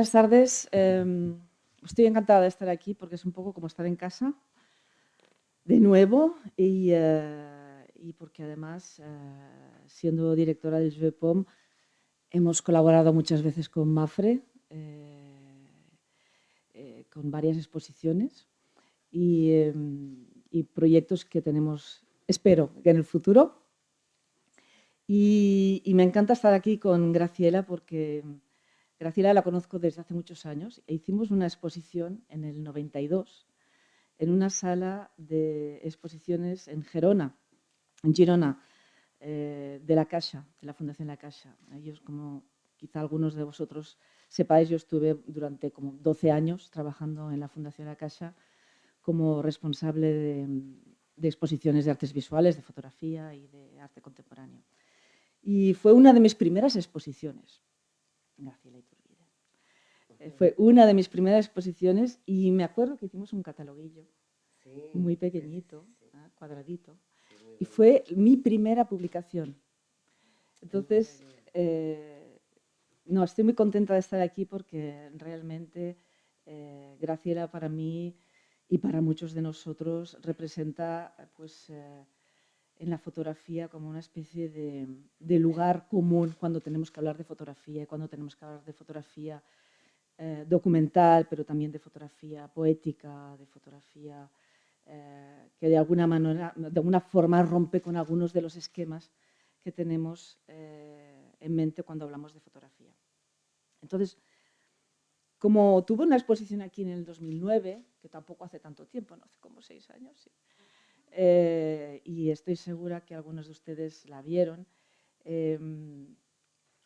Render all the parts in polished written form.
buenas tardes. Estoy encantada de estar aquí porque es un poco como estar en casa de nuevo y porque además, siendo directora del Jeu de Paume, hemos colaborado muchas veces con Mapfre, con varias exposiciones y proyectos que tenemos, espero, que en el futuro. Y me encanta estar aquí con Graciela porque Graciela la conozco desde hace muchos años e hicimos una exposición en el 92 en una sala de exposiciones en Girona, de la Caixa, de la Fundación La Caixa. Ellos, como quizá algunos de vosotros sepáis, yo estuve durante como 12 años trabajando en la Fundación La Caixa como responsable de exposiciones de artes visuales, de fotografía y de arte contemporáneo. Y fue una de mis primeras exposiciones. Graciela Iturbide. Fue una de mis primeras exposiciones y me acuerdo que hicimos un cataloguillo muy pequeñito, cuadradito, y fue mi primera publicación. Entonces, no, estoy muy contenta de estar aquí porque realmente Graciela para mí y para muchos de nosotros representa pues, en la fotografía como una especie de lugar común cuando tenemos que hablar de fotografía, cuando tenemos que hablar de fotografía documental, pero también de fotografía poética, de fotografía que de alguna manera, de alguna forma rompe con algunos de los esquemas que tenemos en mente cuando hablamos de fotografía. Entonces, como tuve una exposición aquí en el 2009, que tampoco hace tanto tiempo, no hace como 6 años, sí, y estoy segura que algunos de ustedes la vieron.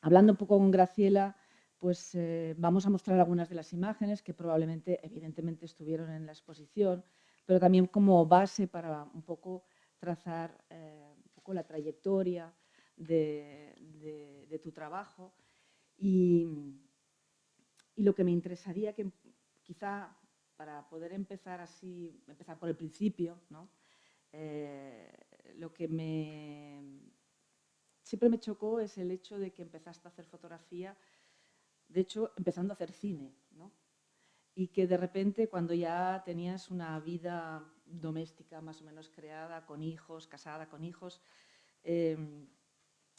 Hablando un poco con Graciela, pues vamos a mostrar algunas de las imágenes que probablemente, evidentemente, estuvieron en la exposición, pero también como base para un poco trazar un poco la trayectoria de tu trabajo. Y lo que me interesaría que quizá para poder empezar así, empezar por el principio, ¿no? Lo que siempre me chocó es el hecho de que empezaste a hacer fotografía, de hecho, empezando a hacer cine, ¿no? Y que de repente, cuando ya tenías una vida doméstica más o menos creada, con hijos, casada con hijos,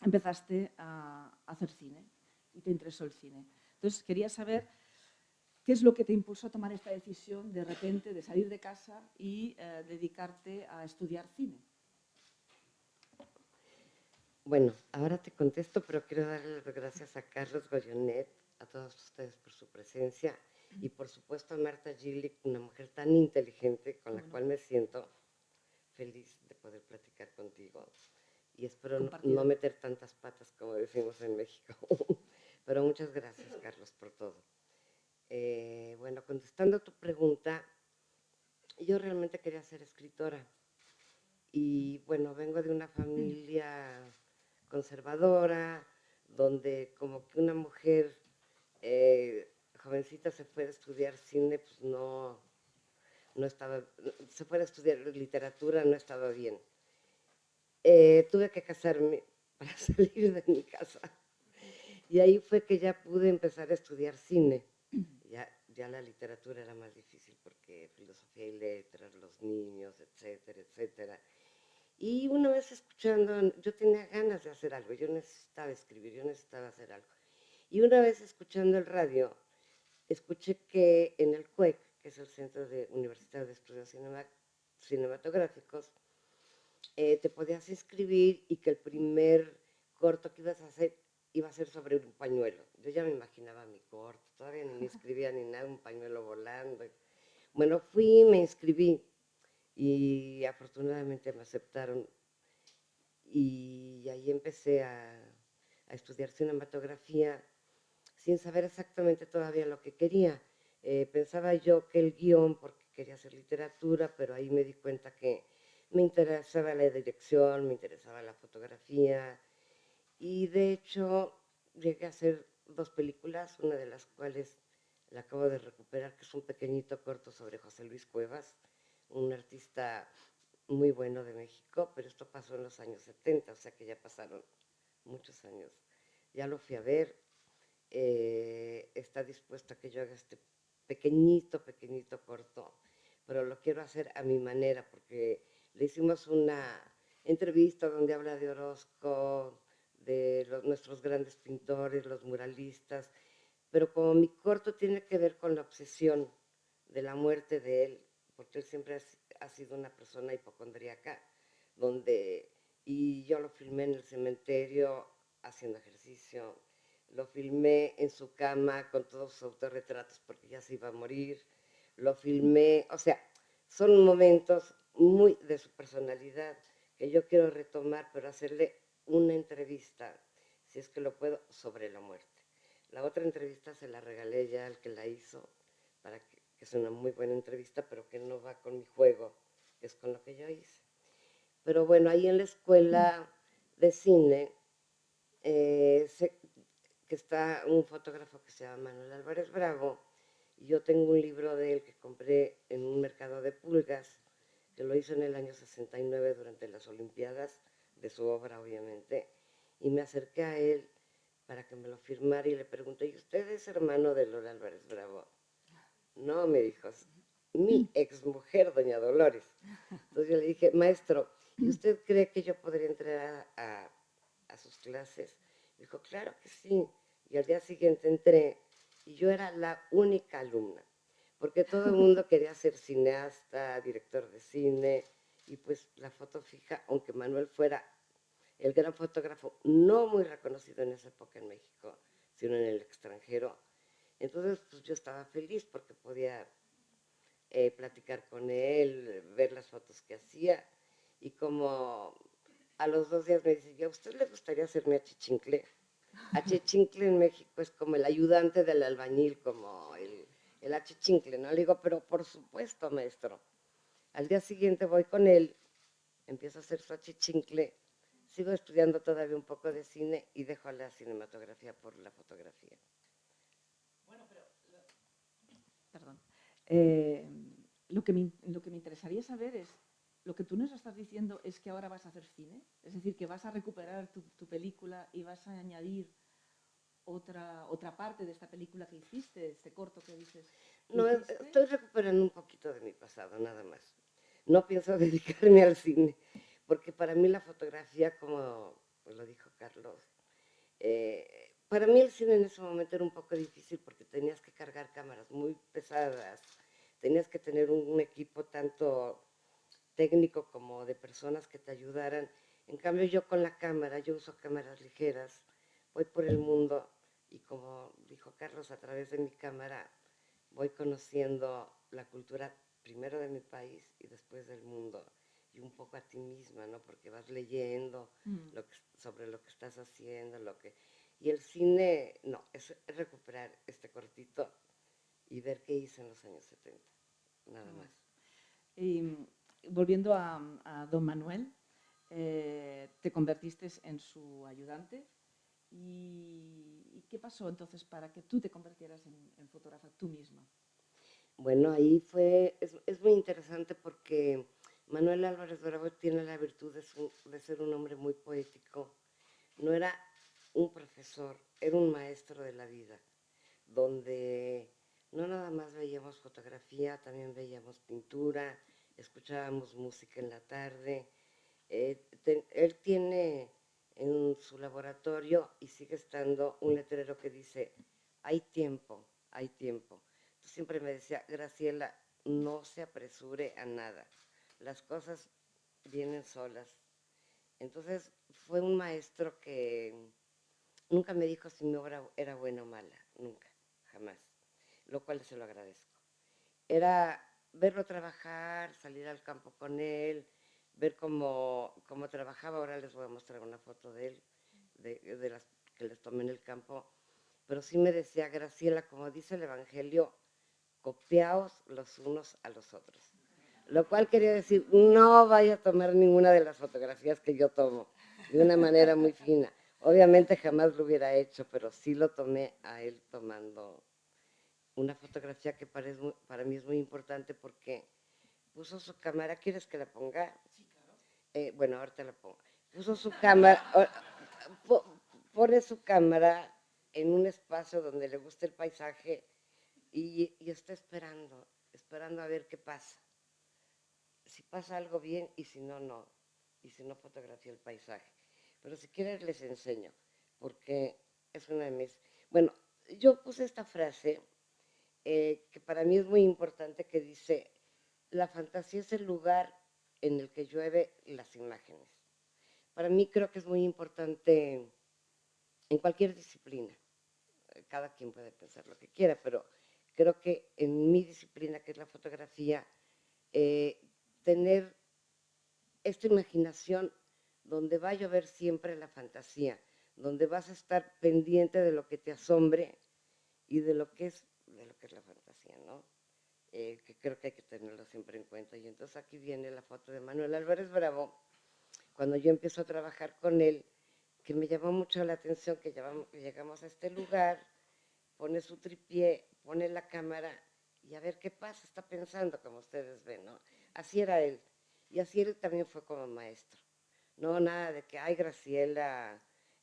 empezaste a hacer cine y te interesó el cine. Entonces, quería saber qué es lo que te impulsó a tomar esta decisión de repente de salir de casa y dedicarte a estudiar cine. Bueno, ahora te contesto, pero quiero darle las gracias a Carlos Goyonet, a todos ustedes por su presencia y por supuesto a Marta Gillick, una mujer tan inteligente con la cual me siento feliz de poder platicar contigo y espero no meter tantas patas como decimos en México. Pero muchas gracias, Carlos, por todo. Bueno, contestando a tu pregunta, yo realmente quería ser escritora y bueno, vengo de una familia conservadora, donde como que una mujer jovencita se fuera a estudiar cine, pues no estaba, se fuera a estudiar literatura, no estaba bien. Tuve que casarme para salir de mi casa. Y ahí fue que ya pude empezar a estudiar cine. Ya la literatura era más difícil porque filosofía y letras, los niños, etcétera, etcétera. Y una vez escuchando, yo tenía ganas de hacer algo, yo necesitaba escribir, yo necesitaba hacer algo. Y una vez escuchando el radio, escuché que en el CUEC, que es el Centro Universitario de Estudios Cinematográficos, te podías inscribir y que el primer corto que ibas a hacer iba a ser sobre un pañuelo. Yo ya me imaginaba mi corto, todavía ni me inscribía ni nada, un pañuelo volando. Bueno, fui, me inscribí y afortunadamente me aceptaron y ahí empecé a estudiar cinematografía sin saber exactamente todavía lo que quería. Pensaba yo que el guión, porque quería hacer literatura, pero ahí me di cuenta que me interesaba la dirección, me interesaba la fotografía y de hecho llegué a hacer 2 películas, una de las cuales la acabo de recuperar, que es un pequeñito corto sobre José Luis Cuevas, un artista muy bueno de México, pero esto pasó en los años 70, o sea que ya pasaron muchos años. Ya lo fui a ver está dispuesto a que yo haga este pequeñito, pequeñito corto, pero lo quiero hacer a mi manera, porque le hicimos una entrevista donde habla de Orozco, de nuestros grandes pintores, los muralistas, pero como mi corto tiene que ver con la obsesión de la muerte de él, porque él siempre ha sido una persona hipocondríaca, y yo lo filmé en el cementerio haciendo ejercicio, lo filmé en su cama con todos sus autorretratos porque ya se iba a morir, lo filmé, o sea, son momentos muy de su personalidad que yo quiero retomar, pero hacerle una entrevista, si es que lo puedo, sobre la muerte. La otra entrevista se la regalé ya al que la hizo, que es una muy buena entrevista, pero que no va con mi juego, que es con lo que yo hice. Pero bueno, ahí en la escuela de cine, que está un fotógrafo que se llama Manuel Álvarez Bravo, y yo tengo un libro de él que compré en un mercado de pulgas, que lo hizo en el año 69 durante las Olimpiadas, de su obra obviamente, y me acerqué a él para que me lo firmara y le pregunté, ¿y usted es hermano de Lola Álvarez Bravo? No, me dijo, mi exmujer, doña Dolores. Entonces yo le dije, maestro, ¿y usted cree que yo podría entrar a sus clases? Dijo, claro que sí. Y al día siguiente entré y yo era la única alumna, porque todo el mundo quería ser cineasta, director de cine, y pues la foto fija, aunque Manuel fuera el gran fotógrafo, no muy reconocido en esa época en México, sino en el extranjero. Entonces, pues yo estaba feliz porque podía platicar con él, ver las fotos que hacía, y como a los 2 días me dice, ¿y a usted le gustaría hacerme achichincle? Achichincle en México es como el ayudante del albañil, como el achichincle, ¿no? Le digo, pero por supuesto, maestro. Al día siguiente voy con él, empiezo a hacer su achichincle, sigo estudiando todavía un poco de cine y dejo la cinematografía por la fotografía. Perdón. Lo que me interesaría saber es, lo que tú nos estás diciendo es que ahora vas a hacer cine, es decir, que vas a recuperar tu película y vas a añadir otra parte de esta película que hiciste, este corto que dices que No, hiciste. estoy recuperando un poquito de mi pasado, nada más. No pienso dedicarme al cine, porque para mí la fotografía, como pues lo dijo Carlos, para mí el cine en ese momento era un poco difícil porque tenías que cargar cámaras muy pesadas, tenías que tener un equipo tanto técnico como de personas que te ayudaran. En cambio yo con la cámara, yo uso cámaras ligeras, voy por el mundo y como dijo Carlos, a través de mi cámara voy conociendo la cultura primero de mi país y después del mundo y un poco a ti misma, ¿no? Porque vas leyendo sobre lo que estás haciendo, y el cine, no, es recuperar este cortito y ver qué hice en los años 70, nada más. Y volviendo a don Manuel, te convertiste en su ayudante. ¿Y qué pasó entonces para que tú te convirtieras en fotógrafa tú misma? Bueno, ahí es muy interesante porque Manuel Álvarez Bravo tiene la virtud de ser un hombre muy poético. No era un profesor, era un maestro de la vida, donde no nada más veíamos fotografía, también veíamos pintura, escuchábamos música en la tarde. Él tiene en su laboratorio y sigue estando un letrero que dice, hay tiempo, hay tiempo. Siempre me decía, Graciela, no se apresure a nada, las cosas vienen solas. Entonces fue un maestro que nunca me dijo si mi obra era buena o mala, nunca, jamás, lo cual se lo agradezco. Era verlo trabajar, salir al campo con él, ver cómo trabajaba. Ahora les voy a mostrar una foto de él, de las que les tomé en el campo. Pero sí me decía, Graciela, como dice el Evangelio, copiaos los unos a los otros. Lo cual quería decir, no vaya a tomar ninguna de las fotografías que yo tomo, de una manera muy fina. Obviamente jamás lo hubiera hecho, pero sí lo tomé a él tomando una fotografía que para mí es muy importante porque puso su cámara. ¿Quieres que la ponga? Sí, claro. Bueno, ahorita la pongo. Puso su cámara, pone su cámara en un espacio donde le gusta el paisaje y está esperando a ver qué pasa. Si pasa algo bien y si no, no. Y si no, fotografía el paisaje. Pero si quieres les enseño, porque es una de mis... Bueno, yo puse esta frase que para mí es muy importante, que dice, la fantasía es el lugar en el que llueve las imágenes. Para mí creo que es muy importante en cualquier disciplina. Cada quien puede pensar lo que quiera, pero creo que en mi disciplina, que es la fotografía, eh, tener esta imaginación donde va a llover siempre la fantasía, donde vas a estar pendiente de lo que te asombre y de lo que es la fantasía, ¿no? Que creo que hay que tenerlo siempre en cuenta. Y entonces aquí viene la foto de Manuel Álvarez Bravo, cuando yo empiezo a trabajar con él, que me llamó mucho la atención que llegamos a este lugar, pone su tripié, pone la cámara y a ver qué pasa, está pensando, como ustedes ven, ¿no? Así era él. Y así él también fue como maestro. No, nada de que, ay, Graciela,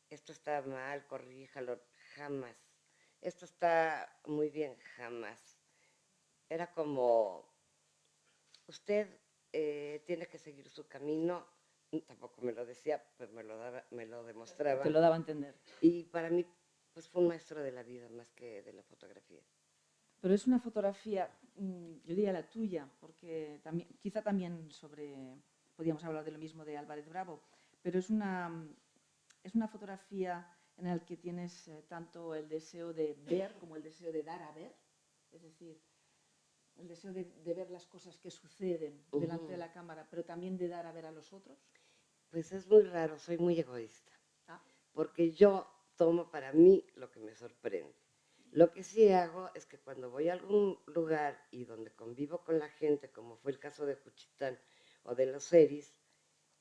esto está mal, corríjalo, jamás. Esto está muy bien, jamás. Era como, usted tiene que seguir su camino, tampoco me lo decía, pero me lo Te demostraba. lo daba a entender. Y para mí, pues fue un maestro de la vida más que de la fotografía. Pero es una fotografía, yo diría la tuya, porque también, quizá también podríamos hablar de lo mismo de Álvarez Bravo, pero es una fotografía en la que tienes tanto el deseo de ver como el deseo de dar a ver, es decir, el deseo de ver las cosas que suceden delante de la cámara, pero también de dar a ver a los otros. Pues es muy raro, soy muy egoísta, Ah, porque yo tomo para mí lo que me sorprende. Lo que sí hago es que cuando voy a algún lugar y donde convivo con la gente, como fue el caso de Juchitán o de los Eris,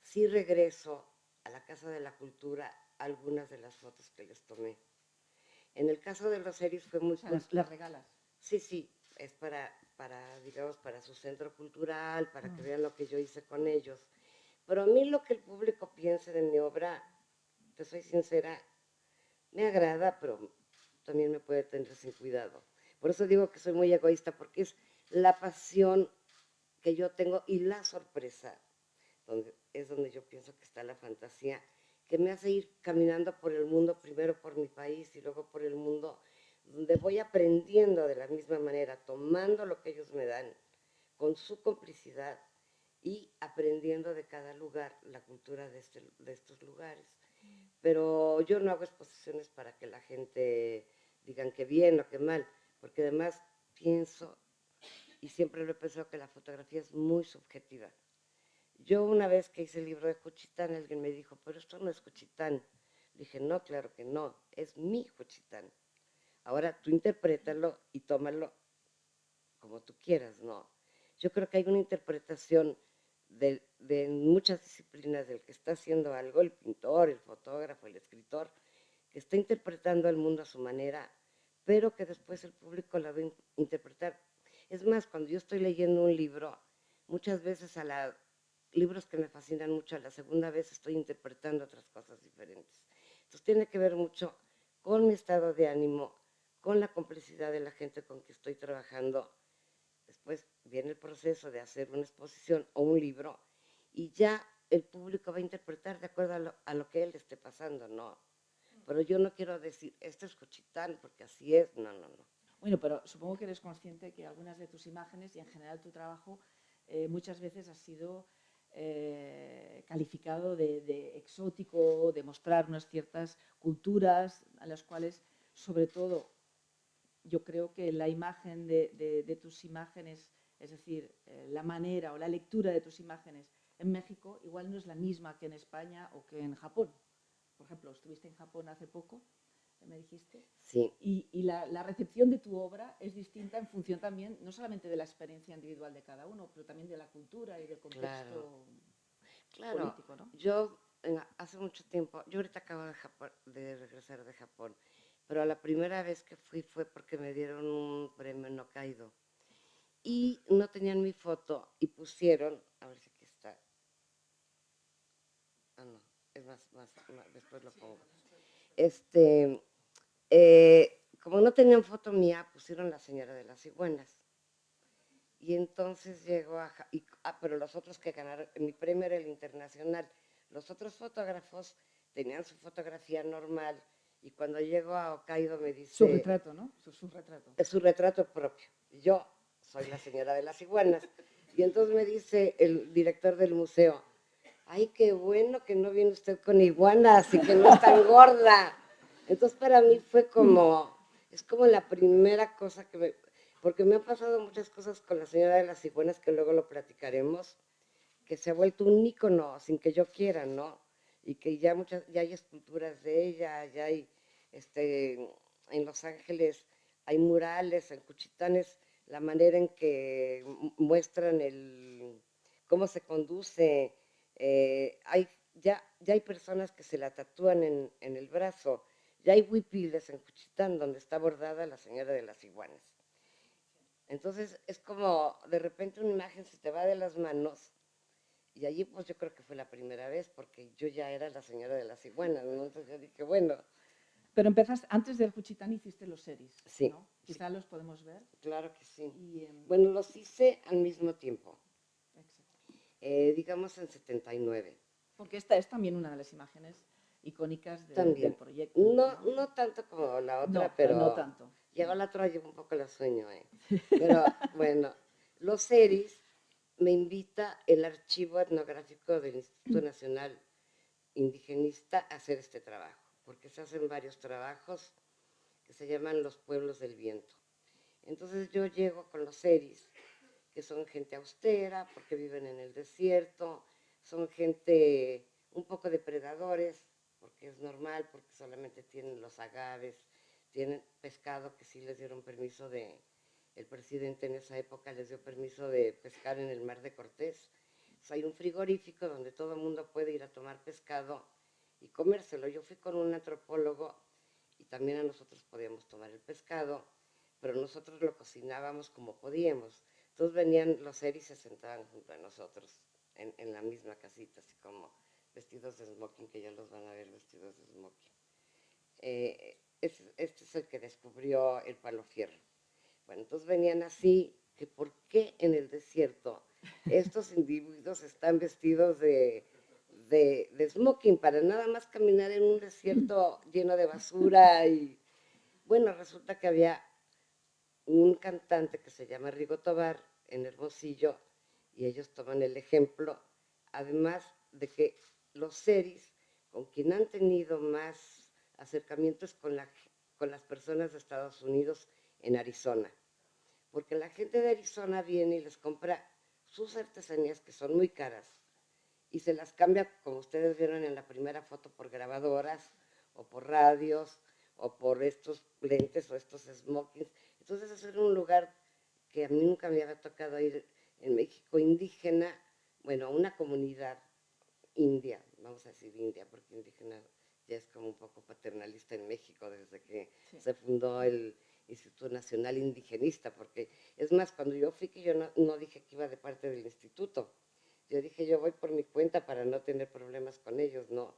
sí regreso a la Casa de la Cultura algunas de las fotos que les tomé. En el caso de los Eris fue muy... o sea, las regalas. Sí, sí, es digamos, para su centro cultural, para que vean lo que yo hice con ellos. Pero a mí lo que el público piense de mi obra, te soy sincera, me agrada, pero también me puede tener sin cuidado. Por eso digo que soy muy egoísta, porque es la pasión que yo tengo y la sorpresa, es donde yo pienso que está la fantasía, que me hace ir caminando por el mundo, primero por mi país y luego por el mundo, donde voy aprendiendo de la misma manera, tomando lo que ellos me dan, con su complicidad y aprendiendo de cada lugar la cultura de estos lugares. Pero yo no hago exposiciones para que la gente digan que bien o que mal, porque además pienso, y siempre lo he pensado, que la fotografía es muy subjetiva. Yo una vez que hice el libro de Juchitán, alguien me dijo, pero esto no es Juchitán. Le dije, no, claro que no, es mi Juchitán. Ahora tú interprétalo y tómalo como tú quieras, ¿no? Yo creo que hay una interpretación de muchas disciplinas del que está haciendo algo, el pintor, el fotógrafo, el escritor, que está interpretando el mundo a su manera, pero que después el público la va a interpretar. Es más, cuando yo estoy leyendo un libro, muchas veces libros que me fascinan mucho, a la segunda vez estoy interpretando otras cosas diferentes. Entonces tiene que ver mucho con mi estado de ánimo, con la complicidad de la gente con que estoy trabajando. Después viene el proceso de hacer una exposición o un libro y ya el público va a interpretar de acuerdo a lo que él le esté pasando, ¿no? Pero yo no quiero decir, esto es Juchitán, porque así es, no, no, no. Bueno, pero supongo que eres consciente que algunas de tus imágenes y en general tu trabajo muchas veces ha sido calificado de exótico, de mostrar unas ciertas culturas a las cuales, sobre todo, yo creo que la imagen de tus imágenes, es decir, la manera o la lectura de tus imágenes en México, igual no es la misma que en España o que en Japón. Por ejemplo, estuviste en Japón hace poco, me dijiste, Sí, y la recepción de tu obra es distinta en función también, no solamente de la experiencia individual de cada uno, pero también de la cultura y del claro, contexto claro. político, ¿no? Yo hace mucho tiempo, yo ahorita acabo de regresar de Japón, pero la primera vez que fui fue porque me dieron un premio en Hokkaido y no tenían mi foto y pusieron, a ver si aquí está, ah no, es después lo pongo, este, como no tenían foto mía, pusieron La Señora de las Iguanas. Y entonces llegó pero los otros que ganaron, mi premio era el internacional. Los otros fotógrafos tenían su fotografía normal y cuando llego a Hokkaido me dice... Su retrato, ¿no? Su retrato. Es su retrato propio. Yo soy la señora de las iguanas. Y entonces me dice el director del museo, ay, qué bueno que no viene usted con iguanas y que no es tan gorda. Entonces para mí fue como, es como la primera cosa porque me han pasado muchas cosas con la señora de las iguanas que luego lo platicaremos, que se ha vuelto un ícono sin que yo quiera, ¿no? Y que ya hay esculturas de ella, ya hay, en Los Ángeles hay murales, en Cuchitán es la manera en que muestran cómo se conduce, ya hay personas que se la tatúan en el brazo, ya hay huipiles en Cuchitán donde está bordada la señora de las iguanas. Entonces es como de repente una imagen se te va de las manos y allí pues yo creo que fue la primera vez porque yo ya era la señora de las iguanas, ¿no? Entonces yo dije, bueno. Pero empezaste, antes del Juchitán hiciste los series, Sí, ¿no? Quizá los podemos ver. Claro que sí. Y, bueno, los hice al mismo tiempo. Exacto. Digamos en 79. Porque esta es también una de las imágenes icónicas del proyecto. No tanto como la otra, pero no tanto. Llegó la otra, llevo un poco el sueño, ¿eh? Pero bueno, los series me invita el Archivo Etnográfico del Instituto Nacional Indigenista a hacer este trabajo, porque se hacen varios trabajos que se llaman los pueblos del viento. Entonces yo llego con los series, que son gente austera, porque viven en el desierto, son gente un poco depredadores, porque es normal, porque solamente tienen los agaves, tienen pescado que sí les dieron permiso el presidente en esa época les dio permiso de pescar en el Mar de Cortés. O sea, hay un frigorífico donde todo el mundo puede ir a tomar pescado y comérselo. Yo fui con un antropólogo y también a nosotros podíamos tomar el pescado, pero nosotros lo cocinábamos como podíamos. Entonces venían los seres y se sentaban junto a nosotros en la misma casita, así como vestidos de smoking, que ya los van a ver vestidos de smoking. Este es el que descubrió el palo fierro. Bueno, entonces venían así, que por qué en el desierto estos individuos están vestidos de smoking para nada más caminar en un desierto lleno de basura. Y bueno, resulta que había un cantante que se llama Rigo Tobar en Hermosillo y ellos toman el ejemplo, además de que los seris con quien han tenido más acercamientos con las personas de Estados Unidos en Arizona, porque la gente de Arizona viene y les compra sus artesanías que son muy caras y se las cambia, como ustedes vieron en la primera foto, por grabadoras o por radios o por estos lentes o estos smokings. Entonces ese era un lugar que a mí nunca me había tocado ir en México indígena, bueno, una comunidad india, vamos a decir india, porque indígena ya es como un poco paternalista en México desde que se fundó el Instituto Nacional Indigenista, porque es más, cuando yo fui, que yo no dije que iba de parte del instituto, yo dije, yo voy por mi cuenta para no tener problemas con ellos, no.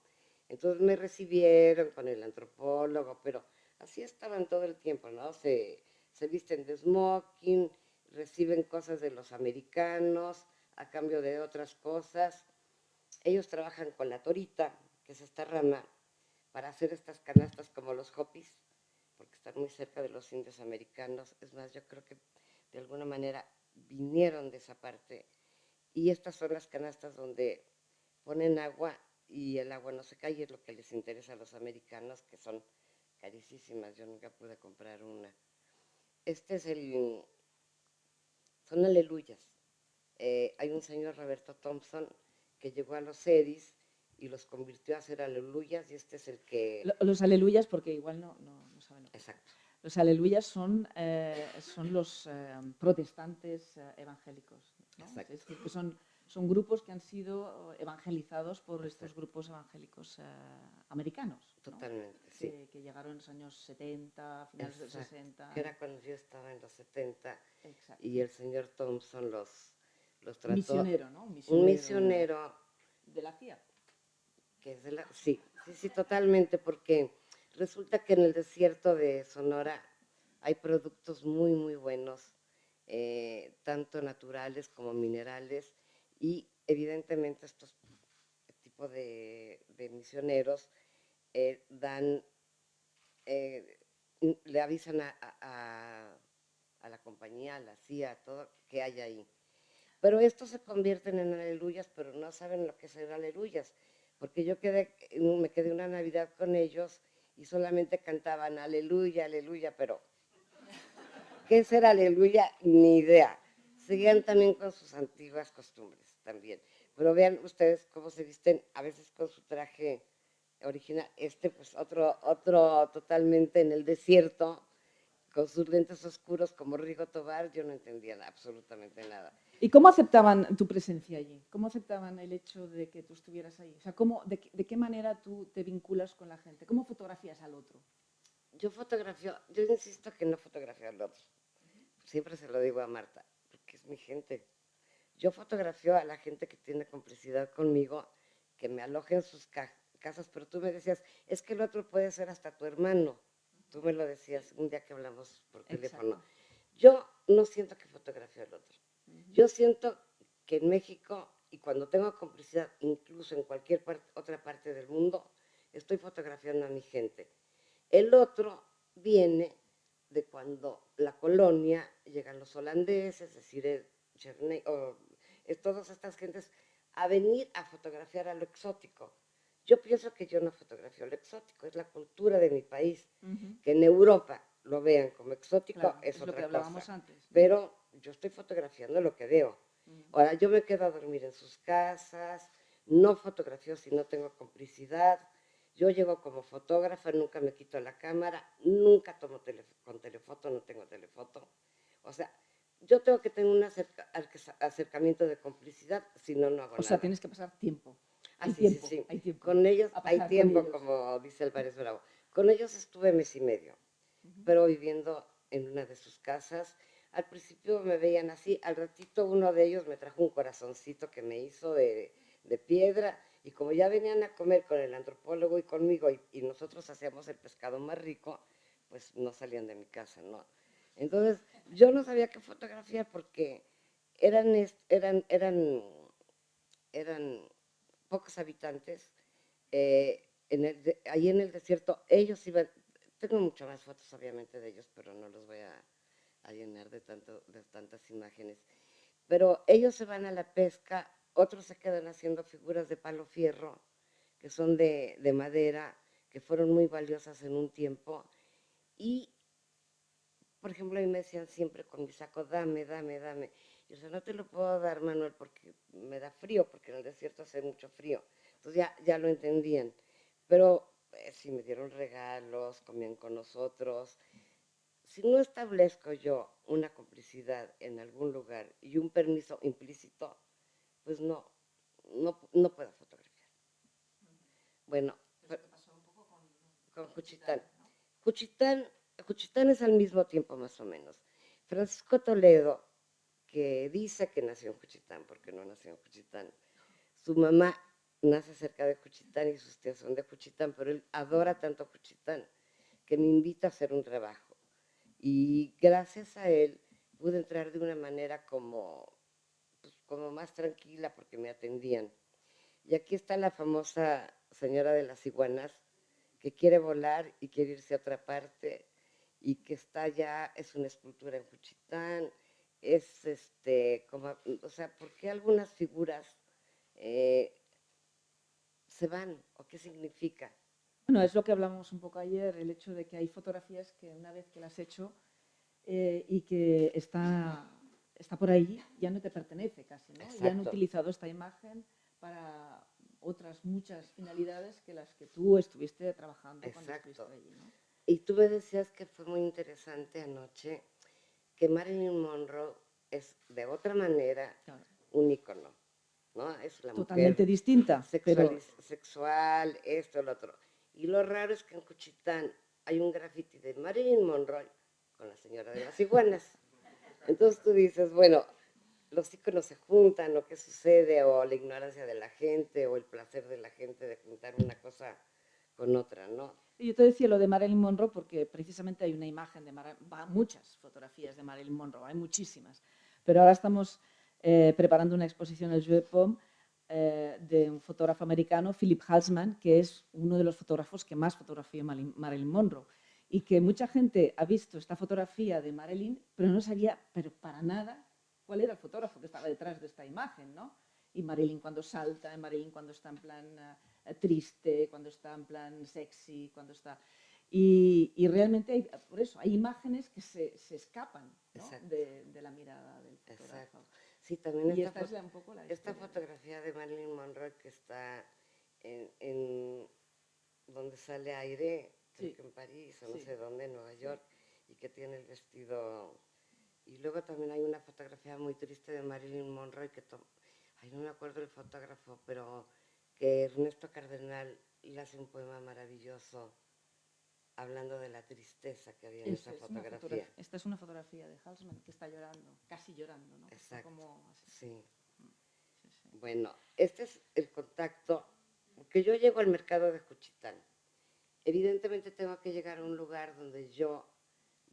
Entonces me recibieron con el antropólogo, pero así estaban todo el tiempo, ¿no? Se visten de smoking, reciben cosas de los americanos a cambio de otras cosas. Ellos trabajan con la torita, que es esta rama, para hacer estas canastas como los hopis, porque están muy cerca de los indios americanos. Es más, yo creo que de alguna manera vinieron de esa parte. Y estas son las canastas donde ponen agua y el agua no se cae, y es lo que les interesa a los americanos, que son carísimas. Yo nunca pude comprar una. Son aleluyas. Hay un señor, Roberto Thompson, que llegó a los seris y los convirtió a hacer aleluyas, y este es el que... Los aleluyas, porque igual no saben lo que es. Exacto. Los aleluyas son los protestantes evangélicos, ¿no? Exacto. Es decir, que son grupos que han sido evangelizados por estos grupos evangélicos americanos, ¿no? Totalmente, sí. Que llegaron en los años 70, finales de los 60. Que era cuando yo estaba en los 70. Exacto. Y el señor Thompson los trató... Misionero, ¿no? Un misionero. De la CIA. Que es sí, totalmente, porque Resulta que en el desierto de Sonora hay productos muy, muy buenos, tanto naturales como minerales, y evidentemente estos tipos de misioneros dan, eh, le avisan a la compañía, a la CIA, a todo, que hay ahí. Pero estos se convierten en aleluyas, pero no saben lo que son aleluyas, porque me quedé una Navidad con ellos y solamente cantaban aleluya, aleluya, pero ¿qué es ser aleluya? Ni idea. Seguían también con sus antiguas costumbres también. Pero vean ustedes cómo se visten, a veces con su traje original, pues otro totalmente en el desierto, con sus lentes oscuros como Rigo Tobar, yo no entendía absolutamente nada. ¿Y cómo aceptaban tu presencia allí? ¿Cómo aceptaban el hecho de que tú estuvieras allí? O sea, de qué manera tú te vinculas con la gente? ¿Cómo fotografías al otro? Yo insisto que no fotografío al otro. Siempre se lo digo a Marta, porque es mi gente. Yo fotografío a la gente que tiene complicidad conmigo, que me aloja en sus casas, pero tú me decías, es que el otro puede ser hasta tu hermano. Tú me lo decías un día que hablamos por teléfono. Exacto. Yo no siento que fotografío al otro. Yo siento que en México, y cuando tengo complicidad, incluso en cualquier otra parte del mundo, estoy fotografiando a mi gente. El otro viene de cuando la colonia, llegan los holandeses, es decir, todas estas gentes, a venir a fotografiar a lo exótico. Yo pienso que yo no fotografío lo exótico, es la cultura de mi país. Que en Europa lo vean como exótico Claro, es es lo que otra hablábamos cosa. antes, ¿no? Pero yo estoy fotografiando lo que veo. Ahora, yo me quedo a dormir en sus casas, no fotografío si no tengo complicidad. Yo llego como fotógrafa, nunca me quito la cámara, nunca tomo con telefoto, no tengo telefoto. O sea, yo tengo que tener un acercamiento de complicidad, si no, no hago O sea, nada. tienes que pasar tiempo. Ah, sí, sí, sí. Hay tiempo Con ellos a hay pasar con tiempo, ellos. como dice Álvarez Bravo. Con ellos estuve mes y medio, pero viviendo en una de sus casas. Al principio me veían así, al ratito uno de ellos me trajo un corazoncito que me hizo de piedra, y como ya venían a comer con el antropólogo y conmigo, y nosotros hacíamos el pescado más rico, pues no salían de mi casa, ¿no? Entonces, yo no sabía qué fotografiar porque eran pocos habitantes. Ahí en el desierto, ellos iban, tengo muchas más fotos obviamente de ellos, pero no los voy a llenar de tantas imágenes. Pero ellos se van a la pesca, otros se quedan haciendo figuras de palo fierro, que son de madera, que fueron muy valiosas en un tiempo. Y, por ejemplo, a mí me decían siempre con mi saco, dame, dame, dame. Y yo, no te lo puedo dar, Manuel, porque me da frío, porque en el desierto hace mucho frío. Entonces ya lo entendían. Pero sí me dieron regalos, comían con nosotros. Si no establezco yo una complicidad en algún lugar y un permiso implícito, pues no puedo fotografiar. Bueno, con Juchitán. Juchitán es al mismo tiempo más o menos. Francisco Toledo, que dice que nació en Juchitán, porque no nació en Juchitán. Su mamá nace cerca de Juchitán y sus tías son de Juchitán, pero él adora tanto Juchitán que me invita a hacer un trabajo. Y gracias a él pude entrar de una manera como más tranquila porque me atendían. Y aquí está la famosa señora de las iguanas que quiere volar y quiere irse a otra parte y que está ya, es una escultura en Juchitán, o sea, ¿por qué algunas figuras eh, se van o qué significa? Bueno, es lo que hablamos un poco ayer, el hecho de que hay fotografías que una vez que las has hecho y que está por ahí, ya no te pertenece casi, ¿no? Ya han Exacto, utilizado esta imagen para otras muchas finalidades que las que tú estuviste trabajando cuando estuviste exacto. allí, ¿no? Y tú me decías que fue muy interesante anoche que Marilyn Monroe es de otra manera Claro. un ícono, ¿no? Es la Totalmente mujer distinta, pero sexual, esto, lo otro. Y lo raro es que en Cuchitán hay un graffiti de Marilyn Monroe con la señora de las iguanas. Entonces tú dices, bueno, los íconos se juntan, o qué sucede, o la ignorancia de la gente, o el placer de la gente de juntar una cosa con otra, ¿no? Yo te decía lo de Marilyn Monroe porque precisamente hay una imagen de muchas fotografías de Marilyn Monroe, hay muchísimas. Pero ahora estamos preparando una exposición en el Jeu de Paume de un fotógrafo americano, Philip Halsman, que es uno de los fotógrafos que más fotografió Marilyn Monroe. Y que mucha gente ha visto esta fotografía de Marilyn, pero no sabía pero para nada cuál era el fotógrafo que estaba detrás de esta imagen, ¿no? Y Marilyn cuando salta, Marilyn cuando está en plan triste, cuando está en plan sexy, cuando está... Y realmente, por eso, hay imágenes que se escapan, ¿no? de la mirada del fotógrafo. Exacto. Sí, también y esta es un poco la esta historia. fotografía de Marilyn Monroe que está en donde sale aire, creo que en París o no sé dónde, en Nueva York, y que tiene el vestido. Y luego también hay una fotografía muy triste de Marilyn Monroe que ay, no me acuerdo el fotógrafo, pero que Ernesto Cardenal le hace un poema maravilloso hablando de la tristeza que había en esa fotografía. Esta es una fotografía de Halsman que está llorando, casi llorando, ¿no? Exacto. Como así. Sí. Bueno, este es el contacto, porque yo llego al mercado de Juchitán. Evidentemente tengo que llegar a un lugar donde yo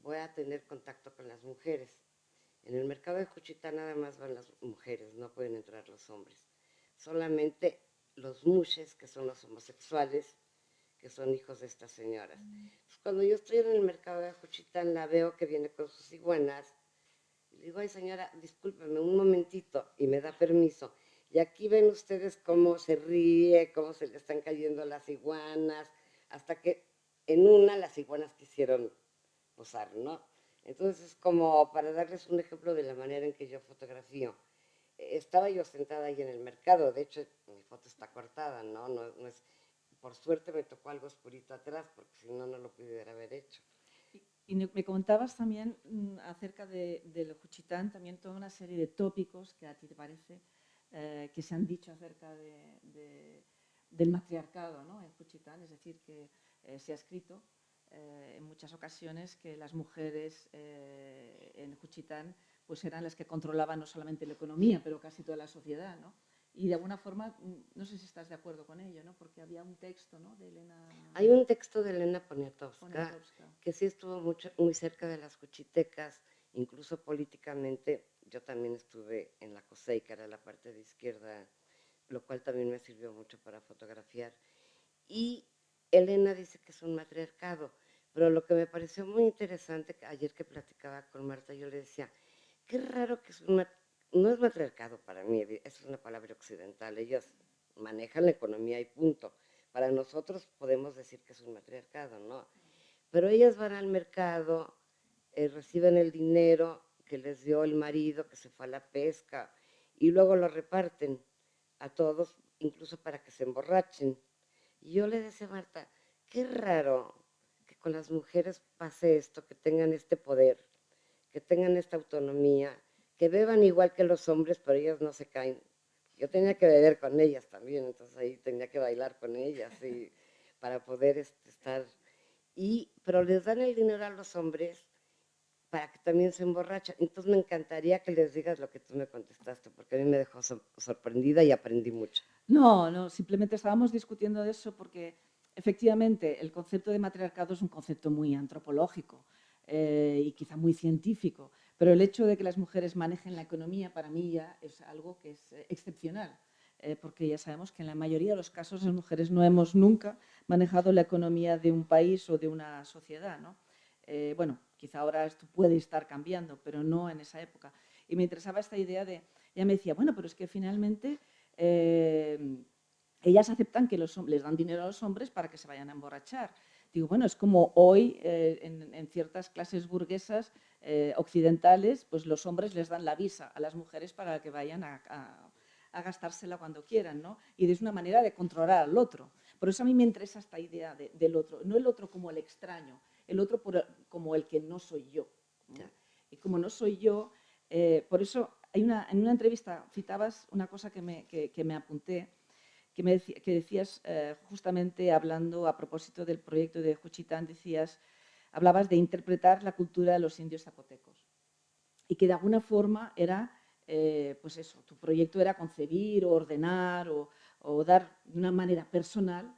voy a tener contacto con las mujeres. En el mercado de Juchitán nada más van las mujeres, no pueden entrar los hombres. Solamente los mushes, que son los homosexuales, que son hijos de estas señoras. Pues cuando yo estoy en el mercado de Juchitán, la veo que viene con sus iguanas. Y le digo, ay señora, discúlpeme un momentito, y me da permiso. Y aquí ven ustedes cómo se ríe, cómo se le están cayendo las iguanas, hasta que en una las iguanas quisieron posar, ¿no? Entonces es como para darles un ejemplo de la manera en que yo fotografío. Estaba yo sentada ahí en el mercado, de hecho mi foto está cortada, ¿no? No es, por suerte me tocó algo oscurito atrás, porque si no, no lo pudiera haber hecho. Y me comentabas también acerca del Juchitán, también toda una serie de tópicos que a ti te parece que se han dicho acerca del matriarcado, ¿no? En Juchitán, es decir, que se ha escrito en muchas ocasiones que las mujeres en Juchitán pues eran las que controlaban no solamente la economía, pero casi toda la sociedad, ¿no? Y de alguna forma, no sé si estás de acuerdo con ello, ¿no? Porque había un texto, ¿no? De Elena... Hay un texto de Elena Poniatowska que sí estuvo muy cerca de las juchitecas, incluso políticamente. Yo también estuve en la COSEI, que era la parte de izquierda, lo cual también me sirvió mucho para fotografiar. Y Elena dice que es un matriarcado, pero lo que me pareció muy interesante, ayer que platicaba con Marta, yo le decía, qué raro que no es matriarcado para mí, es una palabra occidental, ellos manejan la economía y punto. Para nosotros podemos decir que es un matriarcado, ¿no? Pero ellas van al mercado, reciben el dinero que les dio el marido, que se fue a la pesca, y luego lo reparten a todos, incluso para que se emborrachen. Y yo le decía a Marta, qué raro que con las mujeres pase esto, que tengan este poder, que tengan esta autonomía, que beban igual que los hombres, pero ellas no se caen. Yo tenía que beber con ellas también, entonces ahí tenía que bailar con ellas y para poder estar. Pero les dan el dinero a los hombres para que también se emborrachan. Entonces me encantaría que les digas lo que tú me contestaste, porque a mí me dejó sorprendida y aprendí mucho. No, simplemente estábamos discutiendo de eso porque efectivamente el concepto de matriarcado es un concepto muy antropológico y quizá muy científico, pero el hecho de que las mujeres manejen la economía para mí ya es algo que es excepcional, porque ya sabemos que en la mayoría de los casos las mujeres no hemos nunca manejado la economía de un país o de una sociedad, ¿no? Bueno, quizá ahora esto puede estar cambiando, pero no en esa época. Y me interesaba esta idea de, ella me decía, bueno, pero es que finalmente ellas aceptan que les dan dinero a los hombres para que se vayan a emborrachar. Digo, bueno, es como hoy en ciertas clases burguesas occidentales, pues los hombres les dan la visa a las mujeres para que vayan a gastársela cuando quieran, ¿no? Y es una manera de controlar al otro. Por eso a mí me interesa esta idea del otro, no el otro como el extraño, el otro como el que no soy yo, ¿no? Y como no soy yo, por eso en una entrevista citabas una cosa que me apunté, que decías justamente hablando a propósito del proyecto de Juchitán, hablabas de interpretar la cultura de los indios zapotecos y que de alguna forma era, pues eso, tu proyecto era concebir o ordenar o dar de una manera personal,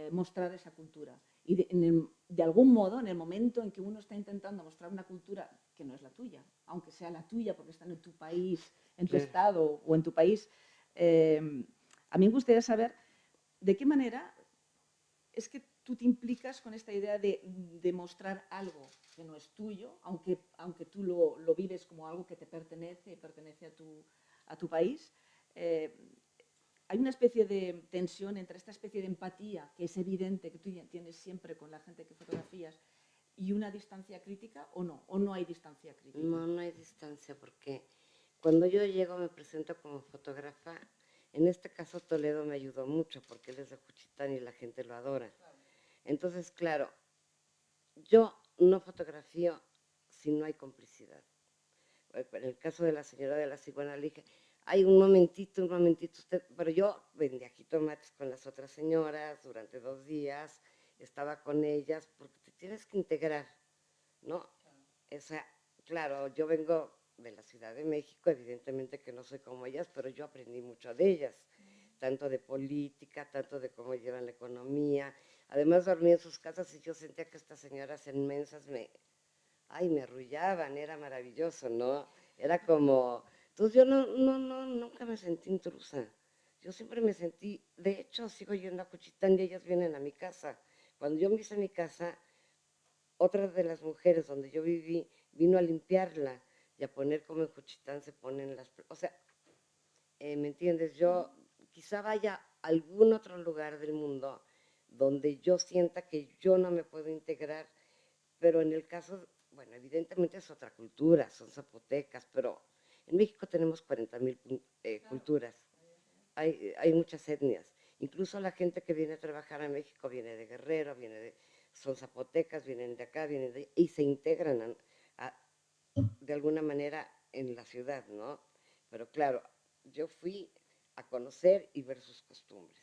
mostrar esa cultura. Y de algún modo, en el momento en que uno está intentando mostrar una cultura que no es la tuya, aunque sea la tuya porque está en tu país, en tu Claro. estado o en tu país, a mí me gustaría saber de qué manera es que tú te implicas con esta idea de mostrar algo que no es tuyo, aunque tú lo vives como algo que te pertenece, pertenece a tu país. Hay una especie de tensión entre esta especie de empatía que es evidente que tú tienes siempre con la gente que fotografías y una distancia crítica o no hay distancia crítica. No, no hay distancia porque cuando yo llego me presento como fotógrafa. En este caso Toledo me ayudó mucho porque él es de Juchitán y la gente lo adora. Entonces, claro, yo no fotografío si no hay complicidad. En el caso de la señora de la cigüeña le dije, hay un momentito, usted, pero yo vendía jitomates con las otras señoras durante 2 días, estaba con ellas, porque te tienes que integrar, ¿no? O sea, claro, yo vengo de la Ciudad de México, evidentemente que no soy como ellas, pero yo aprendí mucho de ellas, tanto de política, tanto de cómo llevan la economía. Además dormí en sus casas y yo sentía que estas señoras inmensas me arrullaban, era maravilloso, ¿no? Era como, entonces yo nunca me sentí intrusa. Yo siempre me sentí, de hecho, sigo yendo a Cuchitán y ellas vienen a mi casa. Cuando yo me hice mi casa, otra de las mujeres donde yo viví vino a limpiarla y a poner como en Juchitán se ponen las... O sea, ¿me entiendes? Yo quizá vaya a algún otro lugar del mundo donde yo sienta que yo no me puedo integrar, pero en el caso, bueno, evidentemente es otra cultura, son zapotecas, pero en México tenemos 40,000 culturas, hay muchas etnias. Incluso la gente que viene a trabajar a México viene de Guerrero, son zapotecas, vienen de acá, y se integran de alguna manera en la ciudad, ¿no? Pero claro, yo fui a conocer y ver sus costumbres.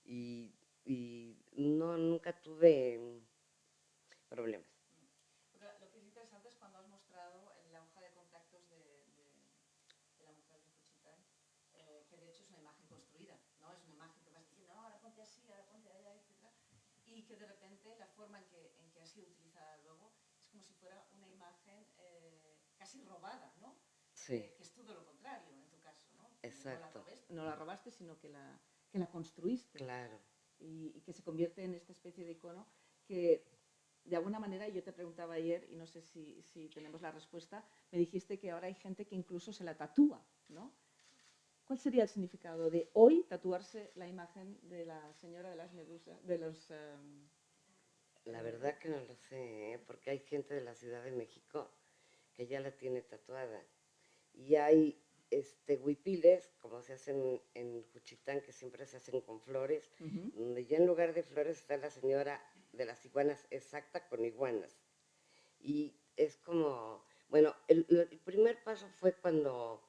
Y, y no, nunca tuve problemas. Lo que es interesante es cuando has mostrado en la hoja de contactos de la mujer de Juchitán, que de hecho es una imagen construida, ¿no? Es una imagen que vas diciendo, no, ahora ponte así, ahora ponte allá, etc. Y que de repente la forma en que ha sido utilizada luego es como si fuera una imagen casi robada, ¿no? Sí, Que es todo lo contrario en tu caso, ¿no? exacto, No la robaste, sino que la construiste. claro. Y que se convierte en esta especie de icono que de alguna manera, yo te preguntaba ayer, y no sé si tenemos la respuesta, me dijiste que ahora hay gente que incluso se la tatúa, ¿no? ¿Cuál sería el significado de hoy tatuarse la imagen de la señora de las medusas, de los... La verdad que no lo sé, ¿eh? Porque hay gente de la Ciudad de México que ya la tiene tatuada. Y hay huipiles, como se hacen en Juchitán, que siempre se hacen con flores, donde ya en lugar de flores está la señora de las iguanas exacta con iguanas. Y es como, bueno, el primer paso fue cuando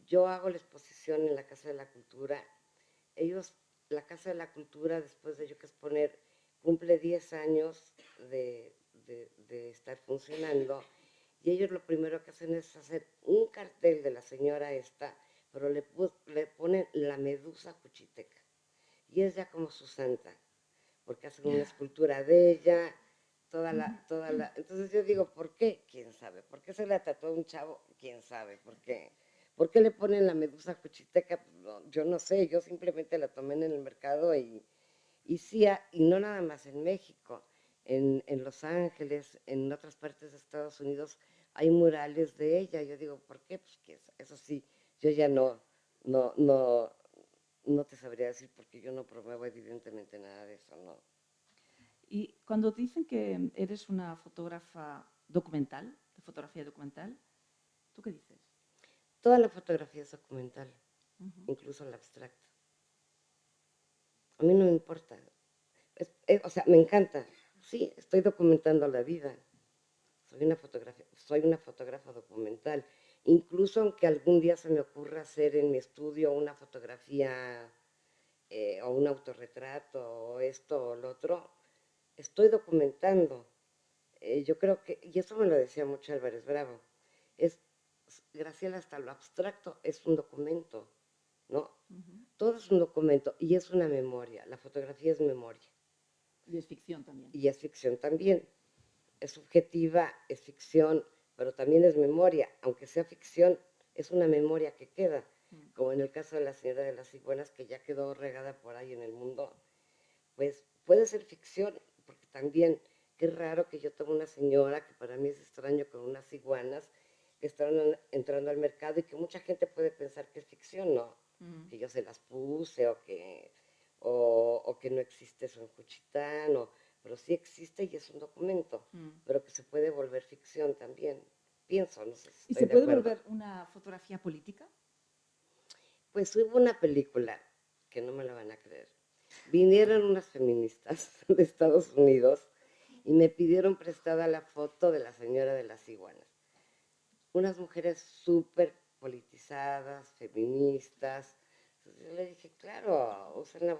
yo hago la exposición en la Casa de la Cultura. Ellos, la Casa de la Cultura, después de yo que exponer, cumple 10 años de estar funcionando. Y ellos lo primero que hacen es hacer un cartel de la señora esta, pero le ponen la medusa cuchiteca. Y es ya como su santa, porque hacen una escultura de ella, Entonces yo digo, ¿por qué? ¿Quién sabe? ¿Por qué se la tatuó un chavo? ¿Quién sabe? ¿Por qué? ¿Por qué le ponen la medusa cuchiteca? Pues no, yo no sé, yo simplemente la tomé en el mercado y sí, y no nada más en México, en Los Ángeles, en otras partes de Estados Unidos, hay murales de ella. Yo digo, ¿por qué? Pues que eso sí, yo ya no, no, no te sabría decir porque yo no promuevo evidentemente nada de eso, no. Y cuando te dicen que eres una fotógrafa documental, de fotografía documental, ¿tú qué dices? Toda la fotografía es documental, Uh -huh. incluso la abstracta. A mí no me importa, o sea, me encanta. Sí, estoy documentando la vida. Soy una fotógrafa documental. Incluso aunque algún día se me ocurra hacer en mi estudio una fotografía o un autorretrato o esto o lo otro, estoy documentando. Yo creo que, y eso me lo decía mucho Álvarez Bravo, es, Graciela, hasta lo abstracto es un documento, ¿no? Uh -huh. Todo es un documento y es una memoria. La fotografía es memoria. Y es ficción también. Y es ficción también. Es subjetiva, es ficción, pero también es memoria. Aunque sea ficción, es una memoria que queda. Como en el caso de la señora de las iguanas, que ya quedó regada por ahí en el mundo. Pues puede ser ficción, porque también, qué raro que yo tengo una señora, que para mí es extraño, con unas iguanas que están entrando al mercado y que mucha gente puede pensar que es ficción, ¿no? Que yo se las puse o que no existe eso en Juchitán, pero sí existe y es un documento, pero que se puede volver ficción también. Pienso, no sé si ¿Y estoy se de puede acuerdo. volver una fotografía política? Pues hubo una película, que no me la van a creer. Vinieron unas feministas de Estados Unidos y me pidieron prestada la foto de la señora de las iguanas. Unas mujeres súper politizadas, feministas. Entonces yo le dije, claro, usen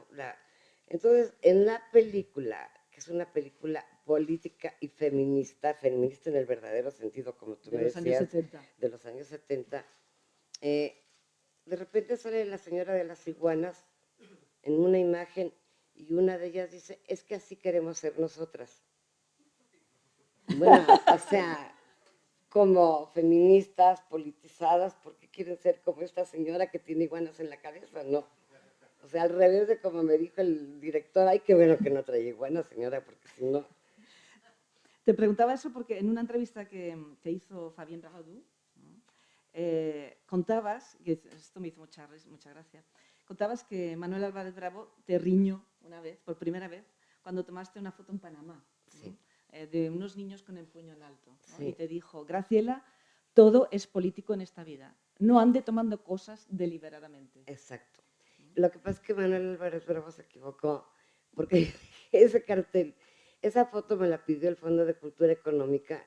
Entonces, en la película, que es una película política y feminista, feminista en el verdadero sentido, como tú De me los años decías, 70. de los años 70, de repente sale la señora de las iguanas en una imagen y una de ellas dice, es que así queremos ser nosotras. Bueno, o sea, como feministas, politizadas, porque quieren ser como esta señora que tiene iguanas en la cabeza, ¿no? O sea, al revés de como me dijo el director, ay, qué bueno que no trae iguanas, señora, porque si no... Te preguntaba eso porque en una entrevista que hizo Fabián Ragadú, ¿no? Contabas, que esto me hizo mucha gracia, contabas que Manuel Álvarez Bravo te riñó una vez, por primera vez, cuando tomaste una foto en Panamá, ¿no? Sí. De unos niños con el puño en alto, ¿no? Sí. Y te dijo, Graciela, todo es político en esta vida, no ande tomando cosas deliberadamente. Exacto. Lo que pasa es que Manuel Álvarez Bravo se equivocó, porque ese cartel, esa foto me la pidió el Fondo de Cultura Económica,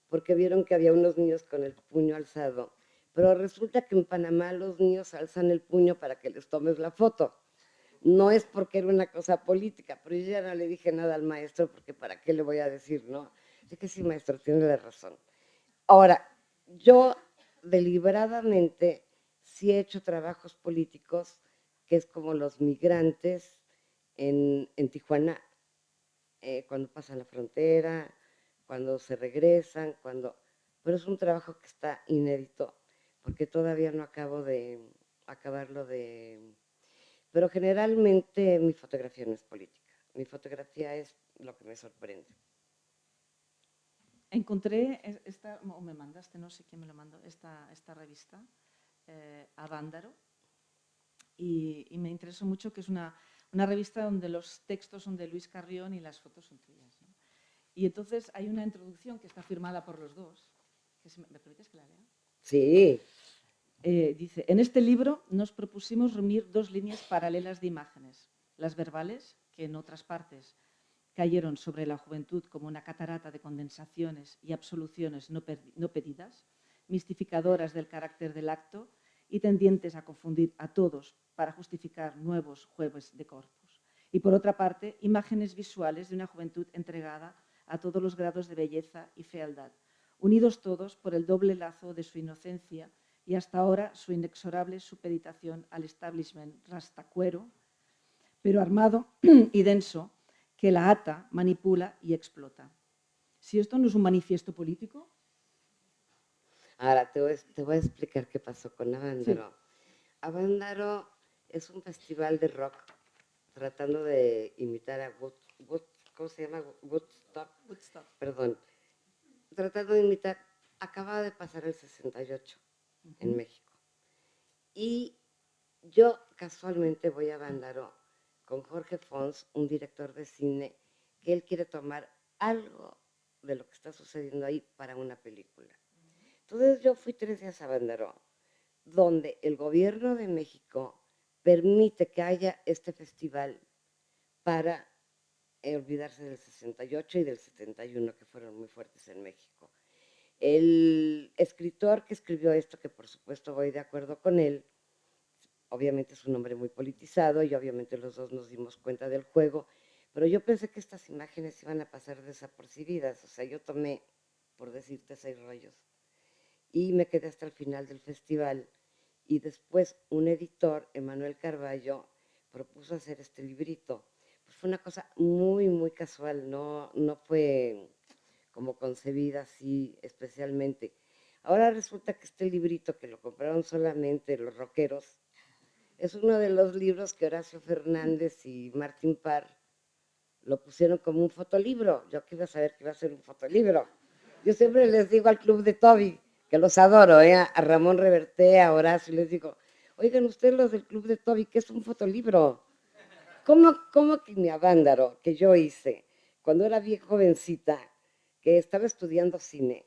porque vieron que había unos niños con el puño alzado. Pero resulta que en Panamá los niños alzan el puño para que les tomes la foto. No es porque era una cosa política, pero yo ya no le dije nada al maestro, porque ¿para qué le voy a decir, no? Así que sí, maestro, tiene la razón. Ahora, yo deliberadamente sí he hecho trabajos políticos, que es como los migrantes en Tijuana, cuando pasan la frontera, cuando se regresan, pero es un trabajo que está inédito, porque todavía no acabo de acabarlo de... Pero generalmente mi fotografía no es política, mi fotografía es lo que me sorprende. Encontré o me mandaste, no sé quién me lo mandó, esta revista, Avándaro, y me interesó mucho que es una revista donde los textos son de Luis Carrión y las fotos son tuyas, ¿no? Y entonces hay una introducción que está firmada por los dos. ¿Me permites que la lea? Sí. Dice, en este libro nos propusimos reunir dos líneas paralelas de imágenes, las verbales, que en otras partes cayeron sobre la juventud como una catarata de condensaciones y absoluciones no pedidas, mistificadoras del carácter del acto y tendientes a confundir a todos para justificar nuevos jueves de corpus. Y por otra parte, imágenes visuales de una juventud entregada a todos los grados de belleza y fealdad, unidos todos por el doble lazo de su inocencia y hasta ahora su inexorable supeditación al establishment rastacuero, pero armado y denso, que la ata, manipula y explota. Si esto no es un manifiesto político... Ahora te voy a explicar qué pasó con Avándaro. Sí. Avándaro es un festival de rock tratando de imitar a ¿cómo se llama? Woodstock. Perdón. Tratando de imitar, acaba de pasar el 68 en México. Y yo casualmente voy a Avándaro con Jorge Fons, un director de cine, que él quiere tomar algo de lo que está sucediendo ahí para una película. Entonces yo fui 3 días a Avándaro, donde el gobierno de México permite que haya este festival para olvidarse del 68 y del 71, que fueron muy fuertes en México. El escritor que escribió esto, que por supuesto voy de acuerdo con él, obviamente es un hombre muy politizado y obviamente los dos nos dimos cuenta del juego, pero yo pensé que estas imágenes iban a pasar desapercibidas, o sea, yo tomé, por decirte, 6 rollos y me quedé hasta el final del festival y después un editor, Emanuel Carballo, propuso hacer este librito, pues, fue una cosa muy, muy casual, no fue como concebida así especialmente. Ahora resulta que este librito que lo compraron solamente los rockeros, es uno de los libros que Horacio Fernández y Martín Parr lo pusieron como un fotolibro. Yo que iba a saber que iba a ser un fotolibro. Yo siempre les digo al Club de Toby, que los adoro, a Ramón Reverté, a Horacio, les digo, oigan ustedes los del Club de Toby, ¿qué es un fotolibro? ¿Cómo que mi Avándaro, que yo hice cuando era bien jovencita, que estaba estudiando cine,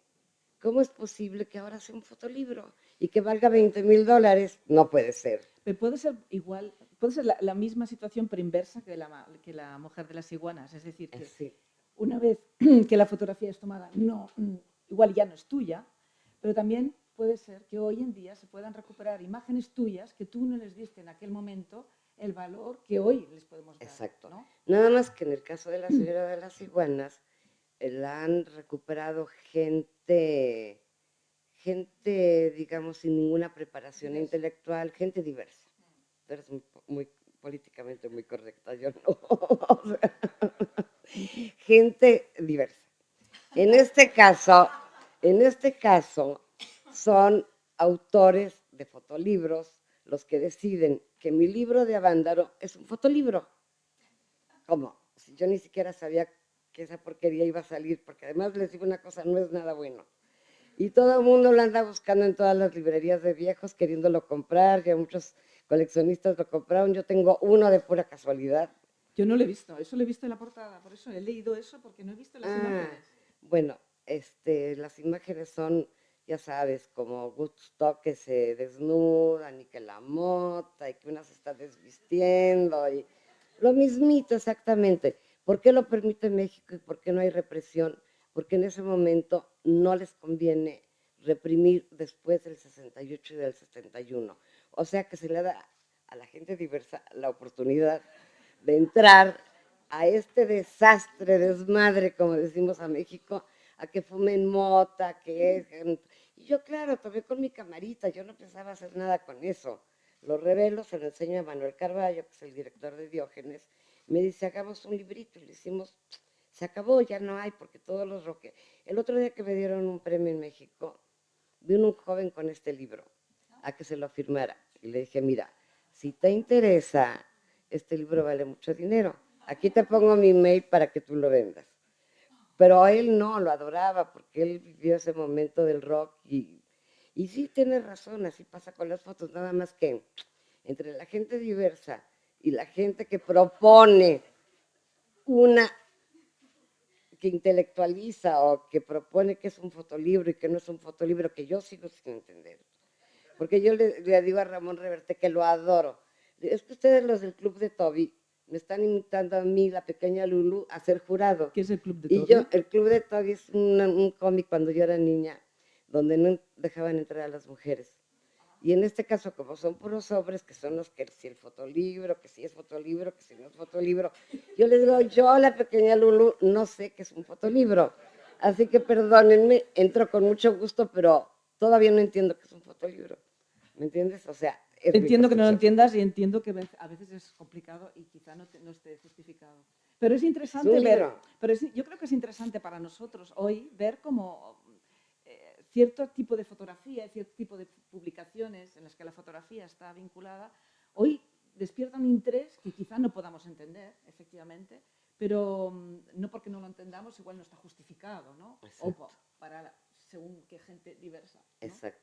cómo es posible que ahora sea un fotolibro y que valga $20,000? No puede ser. Pero puede ser igual, puede ser la misma situación, pero inversa que la mujer de las iguanas. Es decir, que Sí, una vez que la fotografía es tomada, no, igual ya no es tuya, pero también puede ser que hoy en día se puedan recuperar imágenes tuyas que tú no les diste en aquel momento el valor que hoy les podemos dar, exacto. ¿no? Nada más que en el caso de la señora de las iguanas, la han recuperado gente, digamos, sin ninguna preparación Diversa. intelectual, gente diversa. Tú eres muy políticamente muy correcta, yo no. O sea, gente diversa. En este caso, en este caso, son autores de fotolibros los que deciden que mi libro de Avándaro es un fotolibro. ¿Cómo? Si yo ni siquiera sabía que esa porquería iba a salir, porque además les digo una cosa, no es nada bueno. Y todo el mundo lo anda buscando en todas las librerías de viejos, queriéndolo comprar, ya muchos coleccionistas lo compraron, yo tengo uno de pura casualidad. Yo no lo he visto, eso lo he visto en la portada, por eso he leído eso, porque no he visto las Ah, imágenes. bueno, las imágenes son, ya sabes, como Woodstock que se desnudan y que la mota y que una se está desvistiendo y lo mismito exactamente. ¿Por qué lo permite México y por qué no hay represión? Porque en ese momento no les conviene reprimir después del 68 y del 71. O sea que se le da a la gente diversa la oportunidad de entrar a este desastre, desmadre, como decimos a México, a que fumen mota, Y yo, claro, tomé con mi camarita, yo no pensaba hacer nada con eso. Lo revelo, se lo enseño a Manuel Carballo, que es el director de Diógenes, me dice, hagamos un librito, y le hicimos, se acabó, ya no hay, porque todos los roques. El otro día que me dieron un premio en México, vino un joven con este libro, a que se lo firmara, y le dije, mira, si te interesa, este libro vale mucho dinero, aquí te pongo mi mail para que tú lo vendas. Pero a él no, lo adoraba, porque él vivió ese momento del rock y sí tiene razón, así pasa con las fotos, nada más que entre la gente diversa y la gente que propone una, que intelectualiza o que propone que es un fotolibro y que no es un fotolibro, que yo sigo sin entender. Porque yo le digo a Ramón Reverte que lo adoro. Es que ustedes los del Club de Toby me están invitando a mí, la pequeña Lulu, a ser jurado. ¿Qué es el Club de Y Toby? el Club de Toby es un cómic cuando yo era niña, donde no dejaban entrar a las mujeres. Y en este caso, como son puros hombres, que son los que si el fotolibro, que si es fotolibro, que si no es fotolibro, yo les digo, yo, la pequeña Lulu, no sé qué es un fotolibro. Así que perdónenme, entro con mucho gusto, pero todavía no entiendo qué es un fotolibro. ¿Me entiendes? O sea, es mi Entiendo que no lo percepción. entiendas y entiendo que a veces es complicado y quizá no esté justificado. Pero es Es un interesante ver, libro. pero yo creo que es interesante para nosotros hoy ver cómo cierto tipo de fotografía, cierto tipo de publicaciones en las que la fotografía está vinculada, hoy despierta un interés que quizá no podamos entender, efectivamente, pero no porque no lo entendamos, igual no está justificado, ¿no? O Exacto, para según qué gente diversa, ¿no? exacto,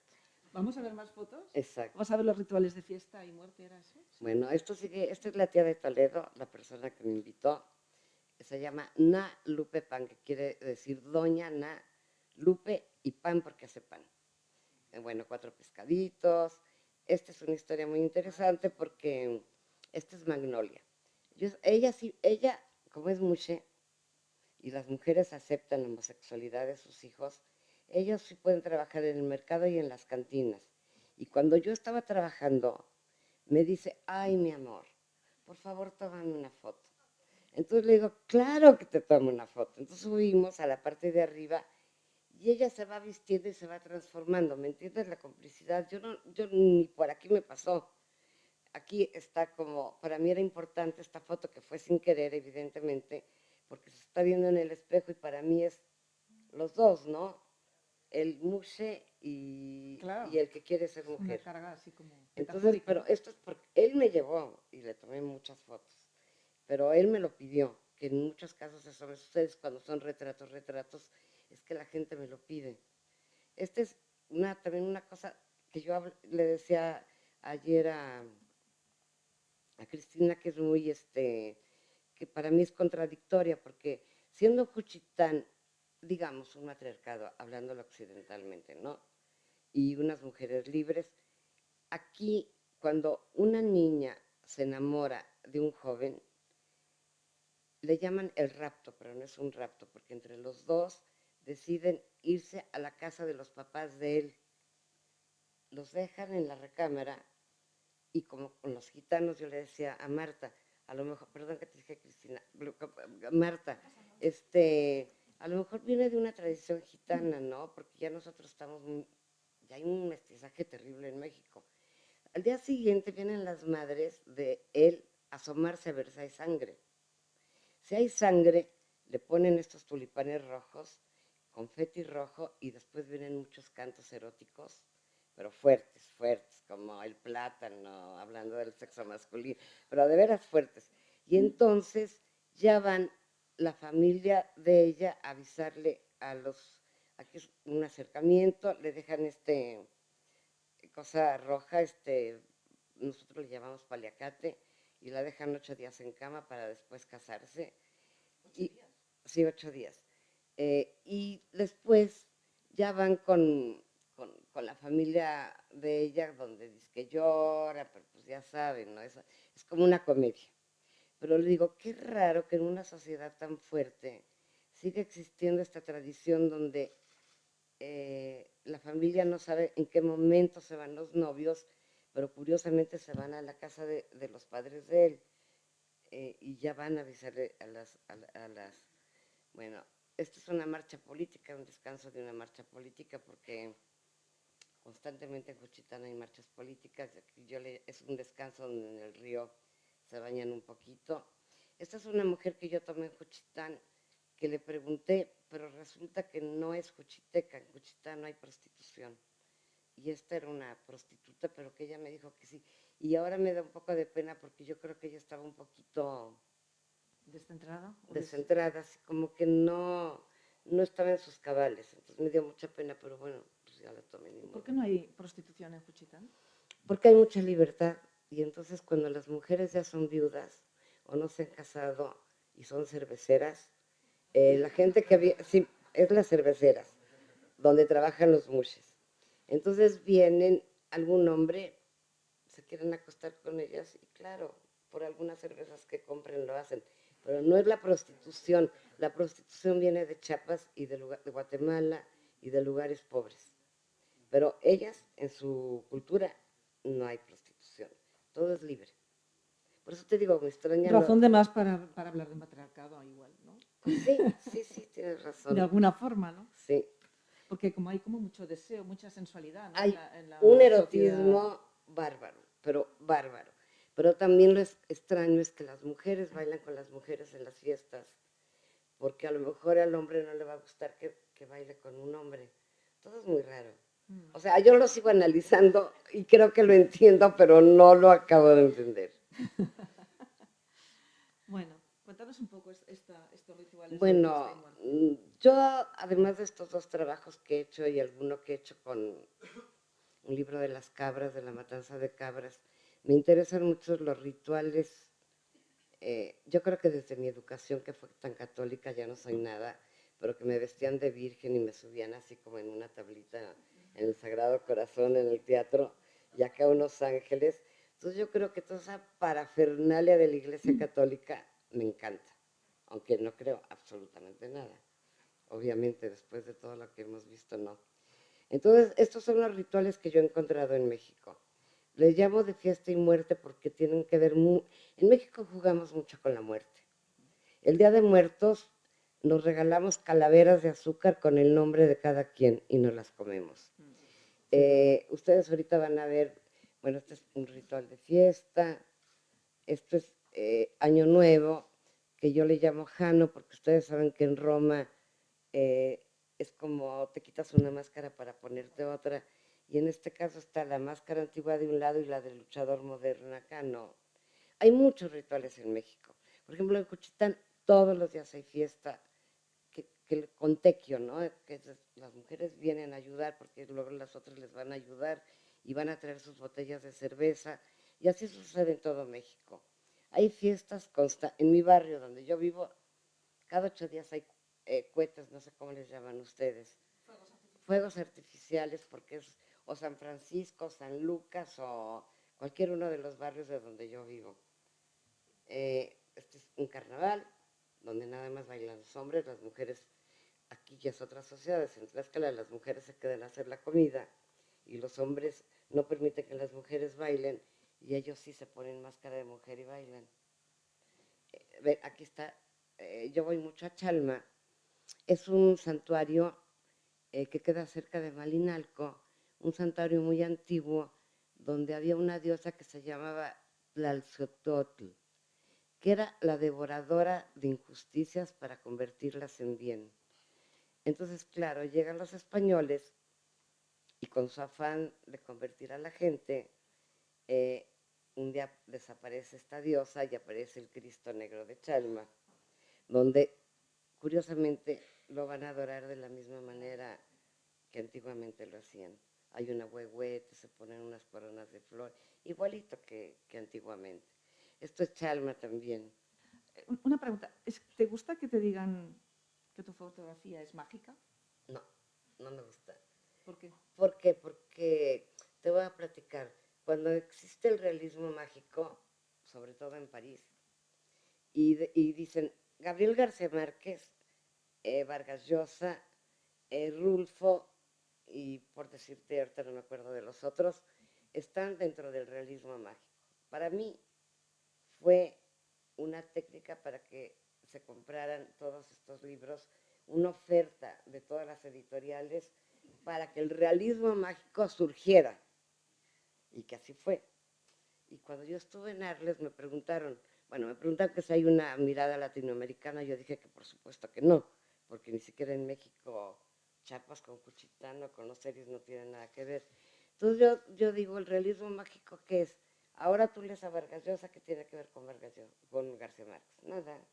¿Vamos a ver más fotos? exacto. ¿Vamos a ver los rituales de fiesta y muerte? ¿Era eso? Sí. Bueno, esta es la tía de Toledo, la persona que me invitó. Se llama Na Lupe Pan, que quiere decir Doña Na Lupe y pan porque hace pan. Bueno, 4 pescaditos. Esta es una historia muy interesante porque esta es Magnolia. Ella sí, ella, como es muche, y las mujeres aceptan la homosexualidad de sus hijos, ellos sí pueden trabajar en el mercado y en las cantinas. Y cuando yo estaba trabajando, me dice, ay, mi amor, por favor, tómame una foto. Entonces le digo, claro que te tomo una foto. Entonces subimos a la parte de arriba y ella se va vistiendo y se va transformando, ¿me entiendes? La complicidad, yo ni por aquí me pasó. aquí está como, para mí era importante esta foto que fue sin querer, evidentemente, porque se está viendo en el espejo y para mí es los dos, ¿no? El mushe Claro, y el que quiere ser una mujer. carga así como Entonces, metafórica, pero ¿no? esto es porque él me llevó y le tomé muchas fotos, pero él me lo pidió, que en muchos casos eso me sucede cuando son retratos, es que la gente me lo pide. Esta es también una cosa que yo le decía ayer a Cristina, que es muy, que para mí es contradictoria, porque siendo Juchitán, digamos, un matriarcado, hablándolo occidentalmente, ¿no? Y unas mujeres libres, aquí, cuando una niña se enamora de un joven, le llaman el rapto, pero no es un rapto, porque entre los dos deciden irse a la casa de los papás de él. Los dejan en la recámara y como con los gitanos yo le decía a Marta, a lo mejor, perdón que te dije Cristina, Marta, a lo mejor viene de una tradición gitana, ¿no? Porque ya nosotros ya hay un mestizaje terrible en México. Al día siguiente vienen las madres de él a asomarse a ver si hay sangre. Si hay sangre, le ponen estos tulipanes rojos, confeti rojo, y después vienen muchos cantos eróticos, pero fuertes, fuertes, como el plátano, hablando del sexo masculino, pero de veras fuertes. Y entonces ya van la familia de ella a avisarle aquí es un acercamiento, le dejan cosa roja, nosotros le llamamos paliacate, y la dejan 8 días en cama para después casarse. Y, sí, 8 días. Y después ya van con la familia de ella, donde dice que llora, pero pues ya saben, ¿no? Es como una comedia. Pero le digo, qué raro que en una sociedad tan fuerte siga existiendo esta tradición donde la familia no sabe en qué momento se van los novios, pero curiosamente se van a la casa de los padres de él y ya van a avisarle a las. Bueno, esto es una marcha política, un descanso de una marcha política, porque constantemente en Juchitán hay marchas políticas. Es un descanso donde en el río se bañan un poquito. Esta es una mujer que yo tomé en Juchitán, que le pregunté, pero resulta que no es juchiteca, en Juchitán no hay prostitución. Y esta era una prostituta, pero que ella me dijo que sí. Y ahora me da un poco de pena porque yo creo que ella estaba un poquito ¿Descentrada? descentrada, así como que no estaba en sus cabales. Entonces me dio mucha pena, pero bueno, pues ya la tomé ni ¿Por modo. qué no hay prostitución en Juchitán? Porque hay mucha libertad y entonces cuando las mujeres ya son viudas o no se han casado y son cerveceras, la gente que había, sí, es las cerveceras, donde trabajan los mushes. Entonces vienen algún hombre, se quieren acostar con ellas y claro, por algunas cervezas que compren lo hacen, pero no es la prostitución viene de Chiapas y de Guatemala y de lugares pobres, pero ellas en su cultura no hay prostitución, todo es libre. Por eso te digo, me extraña Razón de más para hablar de matriarcado igual, ¿no? Sí, tienes De razón, alguna forma, ¿no? sí. Porque como hay como mucho deseo, mucha sensualidad, ¿no? Hay En un la sociedad. erotismo bárbaro, pero bárbaro. Pero también lo extraño es que las mujeres bailan con las mujeres en las fiestas, porque a lo mejor al hombre no le va a gustar que baile con un hombre. Todo es muy raro. O sea, yo lo sigo analizando y creo que lo entiendo, pero no lo acabo de entender. Bueno, cuéntanos un poco estos rituales de fiesta y Bueno, muerte. yo además de estos 2 trabajos que he hecho y alguno que he hecho con un libro de las cabras, de la matanza de cabras, me interesan mucho los rituales. Yo creo que desde mi educación, que fue tan católica, ya no soy nada, pero que me vestían de virgen y me subían así como en una tablita en el Sagrado Corazón, en el teatro, y acá unos ángeles. Entonces yo creo que toda esa parafernalia de la Iglesia Católica me encanta, aunque no creo absolutamente nada. Obviamente, después de todo lo que hemos visto, no. Entonces, estos son los rituales que yo he encontrado en México. Les llamo de fiesta y muerte porque tienen que ver en México jugamos mucho con la muerte. El Día de Muertos nos regalamos calaveras de azúcar con el nombre de cada quien y nos las comemos. Ustedes ahorita van a ver Bueno, este es un ritual de fiesta, esto es Año Nuevo, que yo le llamo Jano, porque ustedes saben que en Roma eh, es como te quitas una máscara para ponerte otra, y en este caso está la máscara antigua de un lado y la del luchador moderno acá, no. Hay muchos rituales en México. Por ejemplo, en Cochitán todos los días hay fiesta, que el contequio, ¿no? Que las mujeres vienen a ayudar porque luego las otras les van a ayudar y van a traer sus botellas de cerveza, y así sucede en todo México. Hay fiestas en mi barrio donde yo vivo, cada 8 días hay cohetes, no sé cómo les llaman ustedes, fuegos artificiales, porque es o San Francisco, San Lucas o cualquier uno de los barrios de donde yo vivo. Este es un carnaval donde nada más bailan los hombres, las mujeres, aquí ya es otras sociedades, en Tlaxcala las mujeres se quedan a hacer la comida y los hombres no permiten que las mujeres bailen y ellos sí se ponen máscara de mujer y bailan. Aquí está, yo voy mucho a Chalma, es un santuario que queda cerca de Malinalco, un santuario muy antiguo donde había una diosa que se llamaba Tlalzototl, que era la devoradora de injusticias para convertirlas en bien. Entonces, claro, llegan los españoles y con su afán de convertir a la gente, eh, un día desaparece esta diosa y aparece el Cristo Negro de Chalma, donde curiosamente lo van a adorar de la misma manera que antiguamente lo hacían. Hay una huehuete, se ponen unas coronas de flor, igualito que antiguamente. Esto es Chalma también. Una pregunta, ¿te gusta que te digan que tu fotografía es mágica? No, no me gusta. ¿Por qué? ¿Por qué? Porque te voy a platicar. Cuando existe el realismo mágico, sobre todo en París, y dicen Gabriel García Márquez, Vargas Llosa, Rulfo, y por decirte, ahorita no me acuerdo de los otros, están dentro del realismo mágico. Para mí fue una técnica para que se compraran todos estos libros, una oferta de todas las editoriales para que el realismo mágico surgiera. Y que así fue. Y cuando yo estuve en Arles me preguntaron que si hay una mirada latinoamericana. Yo dije que por supuesto que no, porque ni siquiera en México Chiapas con Cuchitán o con los series no tienen nada que ver. Entonces yo digo, el realismo mágico, ¿qué es? Ahora tú lees a Vargas Llosa, ¿qué tiene que ver con Vargas Llosa, con García Márquez? Nada.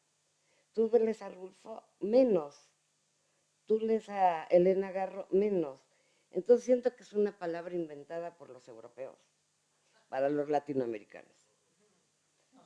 Tú lees a Rulfo, menos. Tú lees a Elena Garro, menos. Entonces siento que es una palabra inventada por los europeos para los latinoamericanos,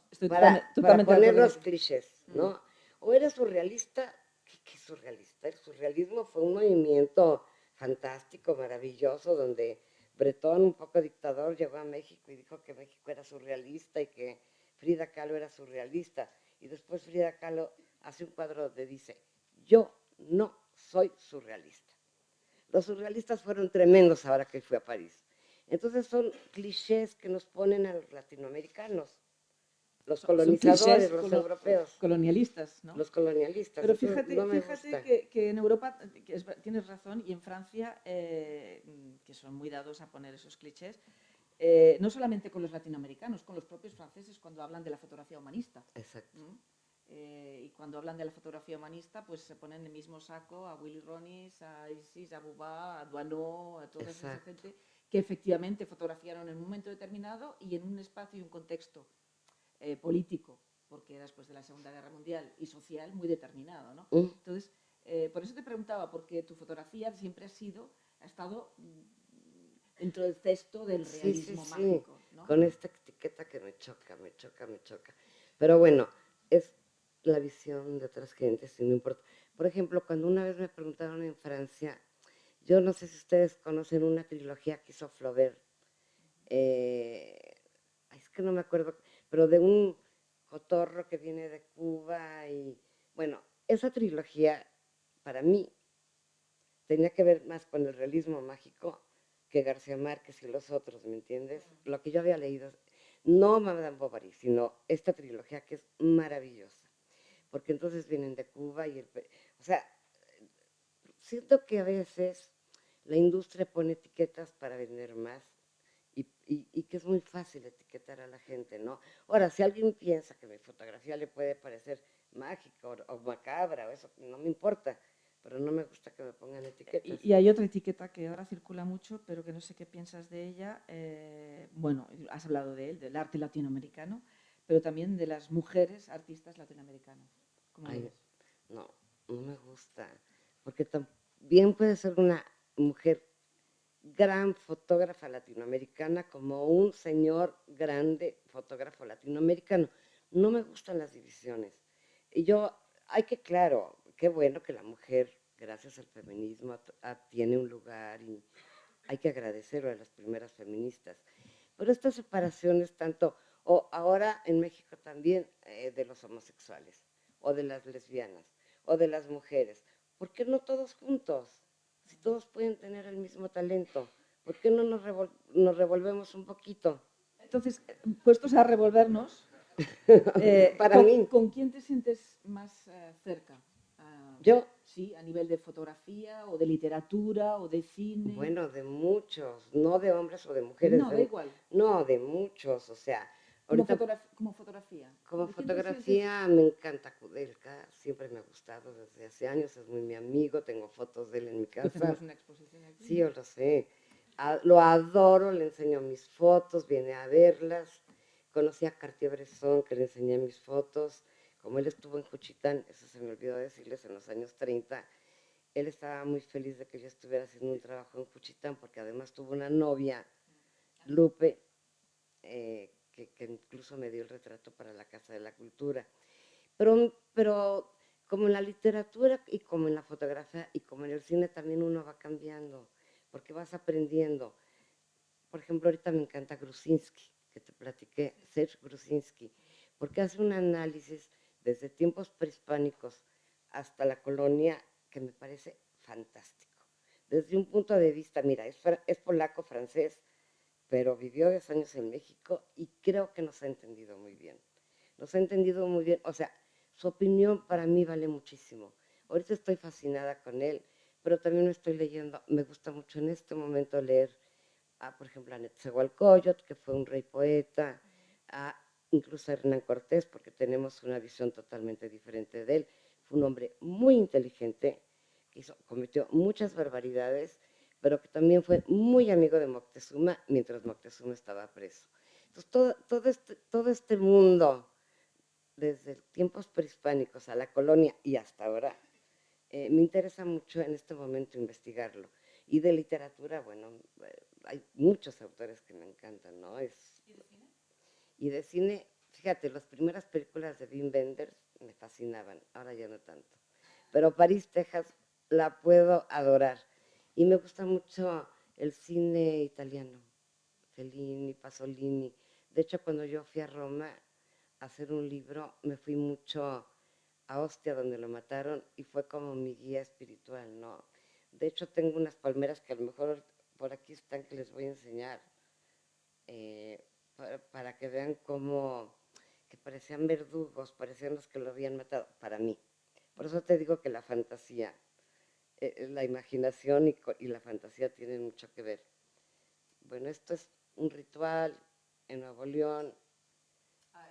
Estoy para totalmente de poner acuerdo los contigo. clichés, ¿no? O eres surrealista. ¿Qué es surrealista? El surrealismo fue un movimiento fantástico, maravilloso, donde Bretón, un poco dictador, llegó a México y dijo que México era surrealista y que Frida Kahlo era surrealista. Y después Frida Kahlo hace un cuadro donde dice, yo no soy surrealista. Los surrealistas fueron tremendos ahora que fui a París. Entonces son clichés que nos ponen a los latinoamericanos, los Son clichés colonizadores, los europeos, colonialistas, ¿no? los colonialistas. Pero Entonces no me fíjate gusta. que en Europa, tienes razón, y en Francia, que son muy dados a poner esos clichés, no solamente con los latinoamericanos, con los propios franceses cuando hablan de la fotografía humanista. Exacto. ¿Mm? Y cuando hablan de la fotografía humanista, pues se ponen en el mismo saco a Willy Ronis, a Isis, a Bouba, a Duanot, a toda esa Exacto. gente que efectivamente fotografiaron en un momento determinado y en un espacio y un contexto político, porque era después de la Segunda Guerra Mundial, y social muy determinado, ¿no? Mm. Entonces, por eso te preguntaba, porque tu fotografía siempre ha estado dentro del cesto del Sí, sí, realismo sí. mágico, ¿no? Con esta etiqueta que me choca, me choca, me choca. Pero bueno, es la visión de otras gentes y no importa. Por ejemplo, cuando una vez me preguntaron en Francia, yo no sé si ustedes conocen una trilogía que hizo Flaubert, es que no me acuerdo, pero de un cotorro que viene de Cuba y bueno, esa trilogía para mí tenía que ver más con el realismo mágico que García Márquez y los otros, ¿me entiendes? Lo que yo había leído, no Madame Bovary, sino esta trilogía que es maravillosa, porque entonces vienen de Cuba o sea, siento que a veces la industria pone etiquetas para vender más y que es muy fácil etiquetar a la gente, ¿no? Ahora, si alguien piensa que mi fotografía le puede parecer mágica o macabra, o eso, no me importa, pero no me gusta que me pongan etiquetas. Y hay otra etiqueta que ahora circula mucho, pero que no sé qué piensas de ella. Bueno, has hablado de él, del arte latinoamericano, pero también de las mujeres artistas latinoamericanas. ¿Cómo lo Ay, ves? no, no me gusta, porque también puede ser una mujer gran fotógrafa latinoamericana como un señor grande fotógrafo latinoamericano. No me gustan las divisiones. Y yo, hay que, claro, qué bueno que la mujer, gracias al feminismo, tiene un lugar y hay que agradecerlo a las primeras feministas. Pero estas separaciones tanto, o ahora en México también, de los homosexuales, o de las lesbianas, o de las mujeres, ¿por qué no todos juntos? Si todos pueden tener el mismo talento, ¿por qué no nos revolvemos un poquito? Entonces, puestos a revolvernos, Para mí, ¿con quién te sientes más cerca? yo, Sí, a nivel de fotografía o de literatura o de cine. bueno, de muchos, no de hombres o de mujeres, No, da igual. no, de muchos, o sea, Como, ahorita como fotografía. como ¿De quién te sientes? fotografía me encanta Kudelka, siempre me ha gustado desde hace años, es muy mi amigo, tengo fotos de él en mi Que casa, tenemos una exposición aquí, sí, ¿no? yo lo sé, lo adoro, le enseño mis fotos, viene a verlas, conocí a Cartier-Bresson, que le enseñé mis fotos, como él estuvo en Juchitán, eso se me olvidó decirles, en los años 30, él estaba muy feliz de que yo estuviera haciendo un trabajo en Juchitán, porque además tuvo una novia, Lupe, que incluso me dio el retrato para la Casa de la Cultura. Pero como en la literatura y como en la fotografía y como en el cine también uno va cambiando, porque vas aprendiendo. Por ejemplo, ahorita me encanta Grusinski, que te platiqué, Serge Grusinski, porque hace un análisis desde tiempos prehispánicos hasta la colonia que me parece fantástico. Desde un punto de vista, mira, es polaco-francés, pero vivió 10 años en México y creo que nos ha entendido muy bien. Nos ha entendido muy bien, o sea, su opinión para mí vale muchísimo. Ahorita estoy fascinada con él, pero también me estoy leyendo, me gusta mucho en este momento leer, por ejemplo, a Netzahualcóyotl, que fue un rey poeta, a incluso a Hernán Cortés, porque tenemos una visión totalmente diferente de él. Fue un hombre muy inteligente, que cometió muchas barbaridades, pero que también fue muy amigo de Moctezuma mientras Moctezuma estaba preso. Entonces, todo este mundo, desde tiempos prehispánicos a la colonia y hasta ahora, me interesa mucho en este momento investigarlo. Y de literatura, bueno, hay muchos autores que me encantan, ¿no? Y de cine, fíjate, las primeras películas de Wim Wenders me fascinaban, ahora ya no tanto. Pero París, Texas, la puedo adorar. Y me gusta mucho el cine italiano, Fellini, Pasolini. De hecho, cuando yo fui a Roma a hacer un libro, me fui mucho a Ostia, donde lo mataron, y fue como mi guía espiritual, ¿no? De hecho, tengo unas palmeras que a lo mejor por aquí están que les voy a enseñar, eh, para que vean cómo, que parecían verdugos, parecían los que lo habían matado, para mí. Por eso te digo que la fantasía, la imaginación y la fantasía tienen mucho que ver. Bueno, esto es un ritual en Nuevo León.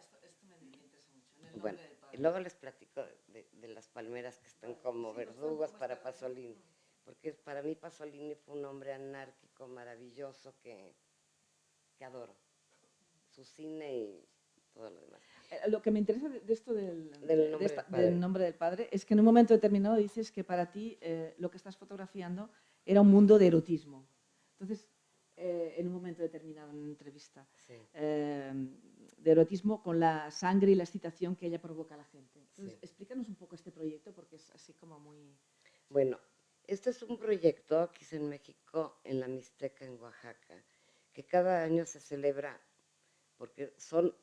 Esto me interesa mucho. En el Bueno, nombre del y padre. luego les platico de las palmeras que están Vale. como Sí, verdugos para muéstralo, ¿no? Pasolini, porque para mí Pasolini fue un hombre anárquico, maravilloso, que adoro. Su cine y todo lo demás. Lo que me interesa de esto Del nombre del del padre. nombre del padre es que en un momento determinado dices que para ti lo que estás fotografiando era un mundo de erotismo. Entonces, en un momento determinado en una entrevista, Sí, de erotismo con la sangre y la excitación que ella provoca a la gente. Entonces, sí. explícanos un poco este proyecto porque es así como muy... Bueno, este es un proyecto que hice en México, en la Mixteca, en Oaxaca, que cada año se celebra, porque son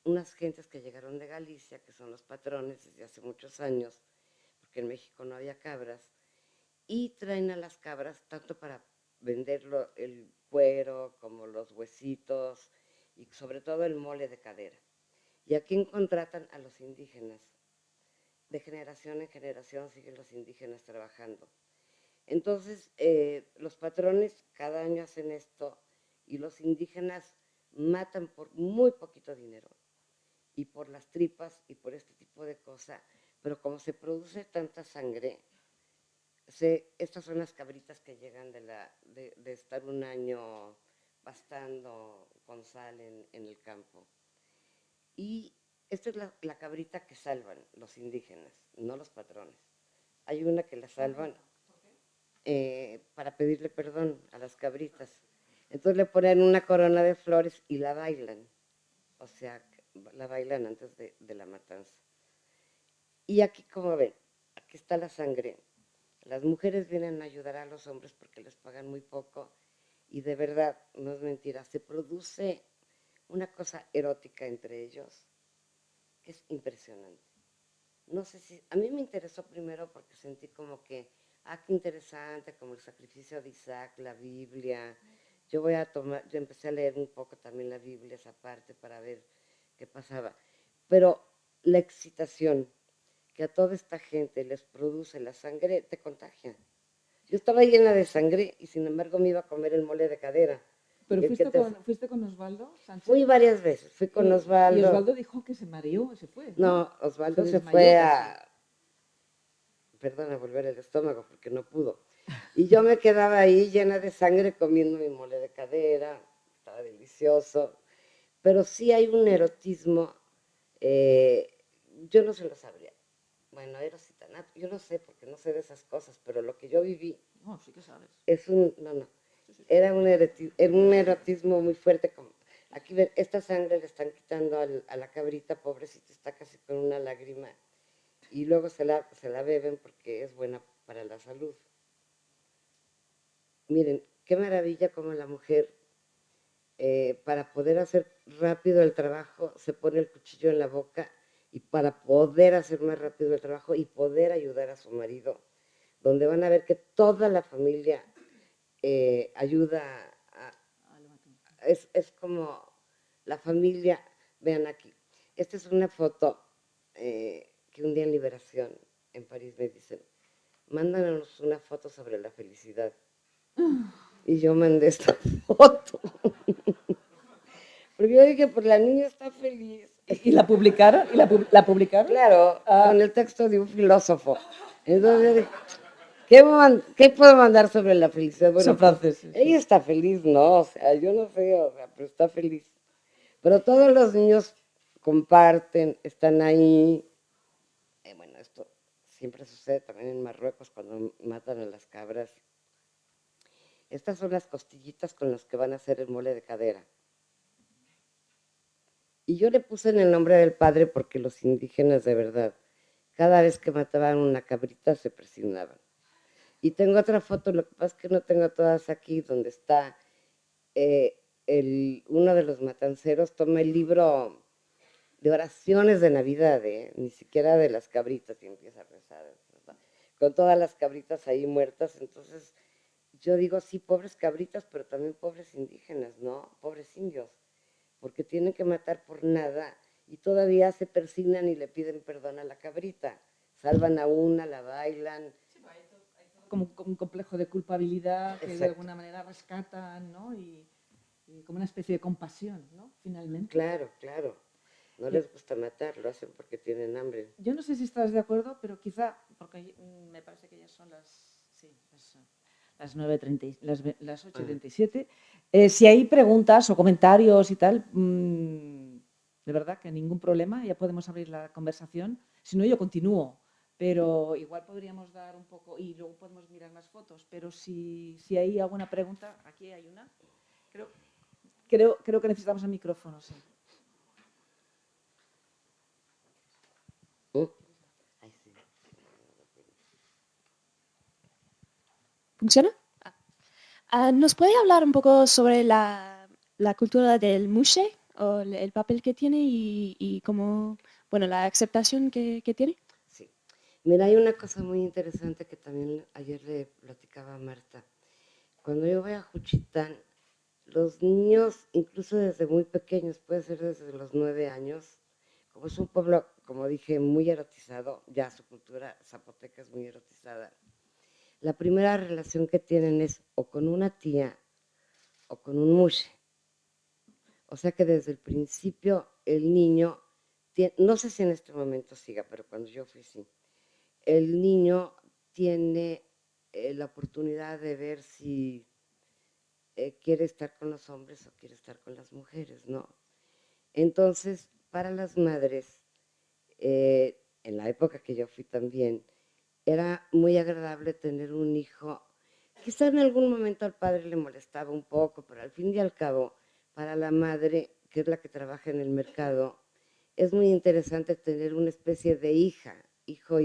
unas gentes que llegaron de Galicia, que son los patrones desde hace muchos años, porque en México no había cabras, y traen a las cabras tanto para venderlo el cuero como los huesitos y sobre todo el mole de cadera. Y aquí contratan a los indígenas. De generación en generación siguen los indígenas trabajando. Entonces, los patrones cada año hacen esto y los indígenas matan por muy poquito dinero y por las tripas y por este tipo de cosas, pero como se produce tanta sangre, estas son las cabritas que llegan de estar un año pastando con sal en el campo. Y esta es la cabrita que salvan los indígenas, no los patrones. Hay una que la salvan para pedirle perdón a las cabritas. Entonces le ponen una corona de flores y la bailan. O sea, la bailan antes de la matanza. Y aquí, como ven, aquí está la sangre. Las mujeres vienen a ayudar a los hombres porque les pagan muy poco. Y de verdad, no es mentira, se produce una cosa erótica entre ellos que es impresionante. No sé si, a mí me interesó primero porque sentí como que, qué interesante, como el sacrificio de Isaac, la Biblia. Yo empecé a leer un poco también la Biblia, esa parte, para ver qué pasaba. Pero la excitación que a toda esta gente les produce la sangre, te contagia. Yo estaba llena de sangre y sin embargo me iba a comer el mole de cadera. ¿Pero fuiste con Osvaldo Sánchez? Fui varias veces, fui con Osvaldo. Y Osvaldo dijo que se mareó, se fue. No, Osvaldo se desmayó fue casi. perdón, a volver el estómago porque no pudo. Y yo me quedaba ahí llena de sangre comiendo mi mole de cadera, estaba delicioso. Pero sí hay un erotismo, yo no se lo sabría. Bueno, erositanato, yo no sé porque no sé de esas cosas, pero lo que yo viví No, sí que sabes. era un erotismo muy fuerte. Aquí ven, esta sangre le están quitando a la cabrita, pobrecita, está casi con una lágrima. Y luego se la beben porque es buena para la salud. Miren, qué maravilla como la mujer, para poder hacer rápido el trabajo, se pone el cuchillo en la boca y para poder hacer más rápido el trabajo y poder ayudar a su marido, donde van a ver que toda la familia ayuda es como la familia, vean aquí. Esta es una foto que un día en Liberación, en París, me dicen, mándanos una foto sobre la felicidad. Y yo mandé esta foto. Porque yo dije, pues la niña está feliz. ¿Y la publicaron? ¿La publicaron? Claro, con el texto de un filósofo. Entonces yo dije, ¿qué puedo mandar sobre la felicidad? Bueno, Son franceses. ella está feliz, ¿no? O sea, yo no sé, o sea, pero está feliz. Pero todos los niños comparten, están ahí. Bueno, esto siempre sucede también en Marruecos cuando matan a las cabras. Estas son las costillitas con las que van a hacer el mole de cadera. Y yo le puse en el nombre del padre porque los indígenas de verdad, cada vez que mataban una cabrita se presionaban. Y tengo otra foto, lo que pasa es que no tengo todas aquí, donde está uno de los matanceros, toma el libro de oraciones de Navidad, ni siquiera de las cabritas, y empieza a rezar, con todas las cabritas ahí muertas. Entonces yo digo, sí, pobres cabritas, pero también pobres indígenas, ¿no? Pobres indios, porque tienen que matar por nada y todavía se persignan y le piden perdón a la cabrita. Salvan a una, la bailan. Como un complejo de culpabilidad que Exacto. de alguna manera rescatan, ¿no? Y como una especie de compasión, ¿no? Finalmente. Claro, claro. No les gusta matar, lo hacen porque tienen hambre. Yo no sé si estás de acuerdo, pero quizá, porque me parece que ya son las 9:30, las 8:37. Si hay preguntas o comentarios y tal, de verdad que ningún problema, ya podemos abrir la conversación. Si no, yo continúo, pero igual podríamos dar un poco y luego podemos mirar las fotos. Pero si hay alguna pregunta, aquí hay una. Creo que necesitamos el micrófono, sí. Ay, sí. ¿Funciona? ¿Nos puede hablar un poco sobre la cultura del mushe o el papel que tiene y cómo, bueno, la aceptación que tiene? Sí. Mira, hay una cosa muy interesante que también ayer le platicaba a Marta. Cuando yo voy a Juchitán, los niños, incluso desde muy pequeños, puede ser desde los 9 años, como es un pueblo, como dije, muy erotizado, ya su cultura zapoteca es muy erotizada, la primera relación que tienen es o con una tía o con un mushe. O sea que desde el principio el niño, no sé si en este momento siga, pero cuando yo fui sí, el niño tiene la oportunidad de ver si quiere estar con los hombres o quiere estar con las mujeres, ¿no? Entonces, para las madres, en la época que yo fui también, era muy agradable tener un hijo. Quizá en algún momento al padre le molestaba un poco, pero al fin y al cabo, para la madre, que es la que trabaja en el mercado, es muy interesante tener una especie de hija, hijo,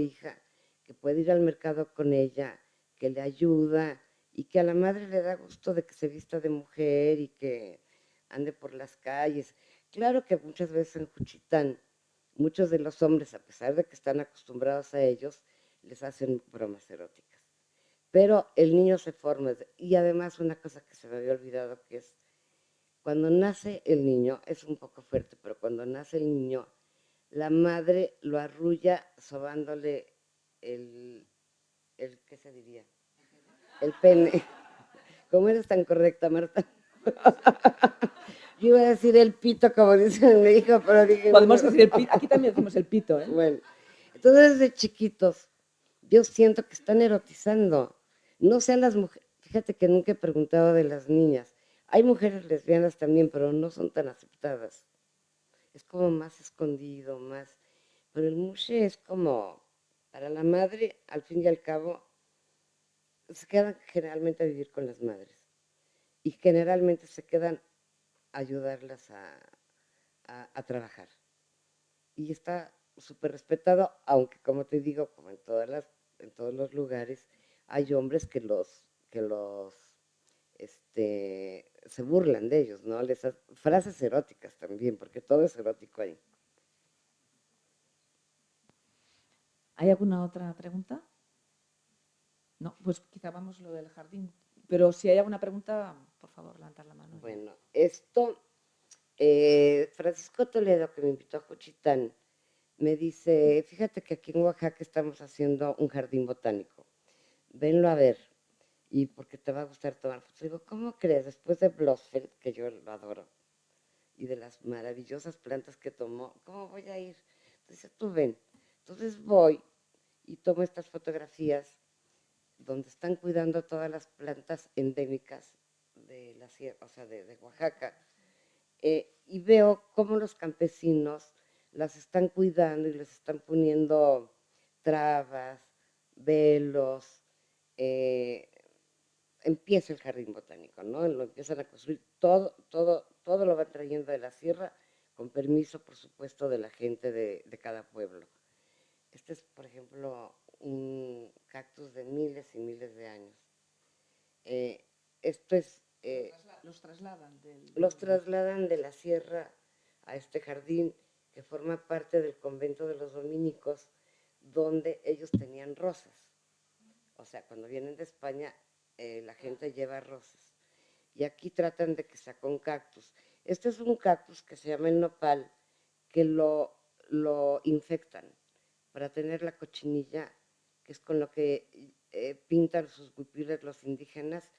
que puede ir al mercado con ella, que le ayuda y que a la madre le da gusto de que se vista de mujer y que ande por las calles. Claro que muchas veces en Juchitán, muchos de los hombres, a pesar de que están acostumbrados a ellos, les hacen bromas eróticas. Pero el niño se forma. Y además una cosa que se me había olvidado, que es cuando nace el niño, es un poco fuerte, pero cuando nace el niño, la madre lo arrulla sobándole ¿qué se diría? El pene. ¿Cómo eres tan correcta, Marta? Yo iba a decir el pito, como dice mi hijo, pero dije... Podemos bueno. decir el pito, aquí también decimos el pito, ¿eh? Bueno, entonces desde chiquitos, yo siento que están erotizando. No sean las mujeres, fíjate que nunca he preguntado de las niñas. Hay mujeres lesbianas también, pero no son tan aceptadas. Es como más escondido, más... Pero el mushe es como, para la madre, al fin y al cabo, se quedan generalmente a vivir con las madres. Y generalmente se quedan a ayudarlas a trabajar. Y está súper respetado, aunque como te digo, como en todos los lugares, hay hombres se burlan de ellos, ¿no? Frases eróticas también, porque todo es erótico ahí. ¿Hay alguna otra pregunta? No, pues quizá vamos lo del jardín. Pero si hay alguna pregunta, por favor, levantar la mano. Bueno, Francisco Toledo, que me invitó a Juchitán, me dice, fíjate que aquí en Oaxaca estamos haciendo un jardín botánico, venlo a ver, y porque te va a gustar tomar fotos. Digo, ¿cómo crees? Después de Blosfeld, que yo lo adoro, y de las maravillosas plantas que tomó, ¿cómo voy a ir? Entonces tú ven. Entonces voy y tomo estas fotografías donde están cuidando todas las plantas endémicas de la sierra, o sea, de Oaxaca, y veo cómo los campesinos las están cuidando y les están poniendo trabas, velos, eh, empieza el jardín botánico, ¿no? Lo empiezan a construir, todo lo van trayendo de la sierra, con permiso, por supuesto, de la gente de cada pueblo. Este es, por ejemplo, un cactus de miles y miles de años. Esto es... Los trasladan los trasladan de la sierra a este jardín que forma parte del convento de los dominicos, donde ellos tenían rosas. O sea, cuando vienen de España, la gente lleva rosas. Y aquí tratan de que sea con cactus. Este es un cactus que se llama el nopal, que lo infectan para tener la cochinilla, que es con lo que pintan sus huipiles los indígenas,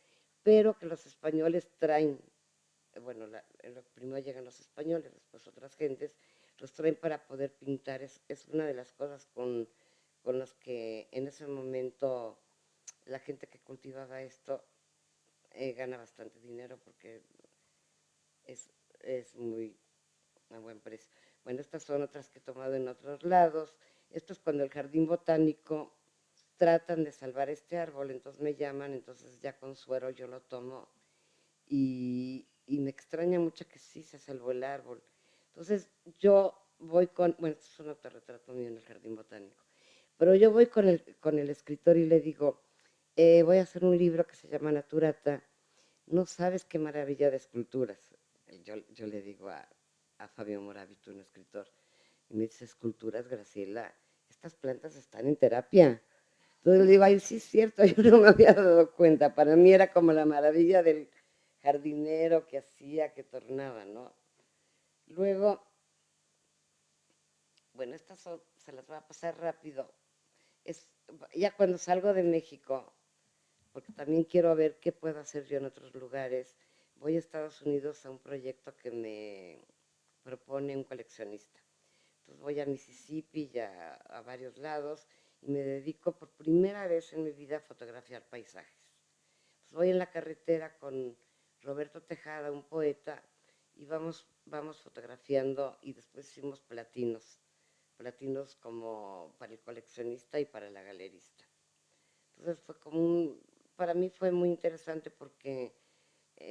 pero que los españoles traen, bueno, primero llegan los españoles, después otras gentes, los traen para poder pintar. Es una de las cosas con las que en ese momento la gente que cultivaba esto gana bastante dinero porque es, es muy a buen precio. Bueno, estas son otras que he tomado en otros lados. Esto es cuando el jardín botánico tratan de salvar este árbol, entonces me llaman, entonces ya con suero yo lo tomo y me extraña mucho que sí se salvó el árbol. Entonces yo voy bueno, esto es un autorretrato mío en el jardín botánico, pero yo voy con el escritor y le digo, voy a hacer un libro que se llama Naturata, no sabes qué maravilla de esculturas. Yo le digo a Fabio Moravito, un escritor, y me dice, esculturas, Graciela, estas plantas están en terapia. Entonces le digo, ay, sí es cierto, yo no me había dado cuenta, para mí era como la maravilla del jardinero que hacía, que tornaba, ¿no? Luego, bueno, se las voy a pasar rápido. Ya cuando salgo de México, porque también quiero ver qué puedo hacer yo en otros lugares, voy a Estados Unidos a un proyecto que me propone un coleccionista. Entonces voy a Mississippi y a varios lados y me dedico por primera vez en mi vida a fotografiar paisajes. Entonces voy en la carretera con Roberto Tejada, un poeta, y vamos fotografiando y después hicimos platinos como para el coleccionista y para la galerista. Entonces fue para mí fue muy interesante porque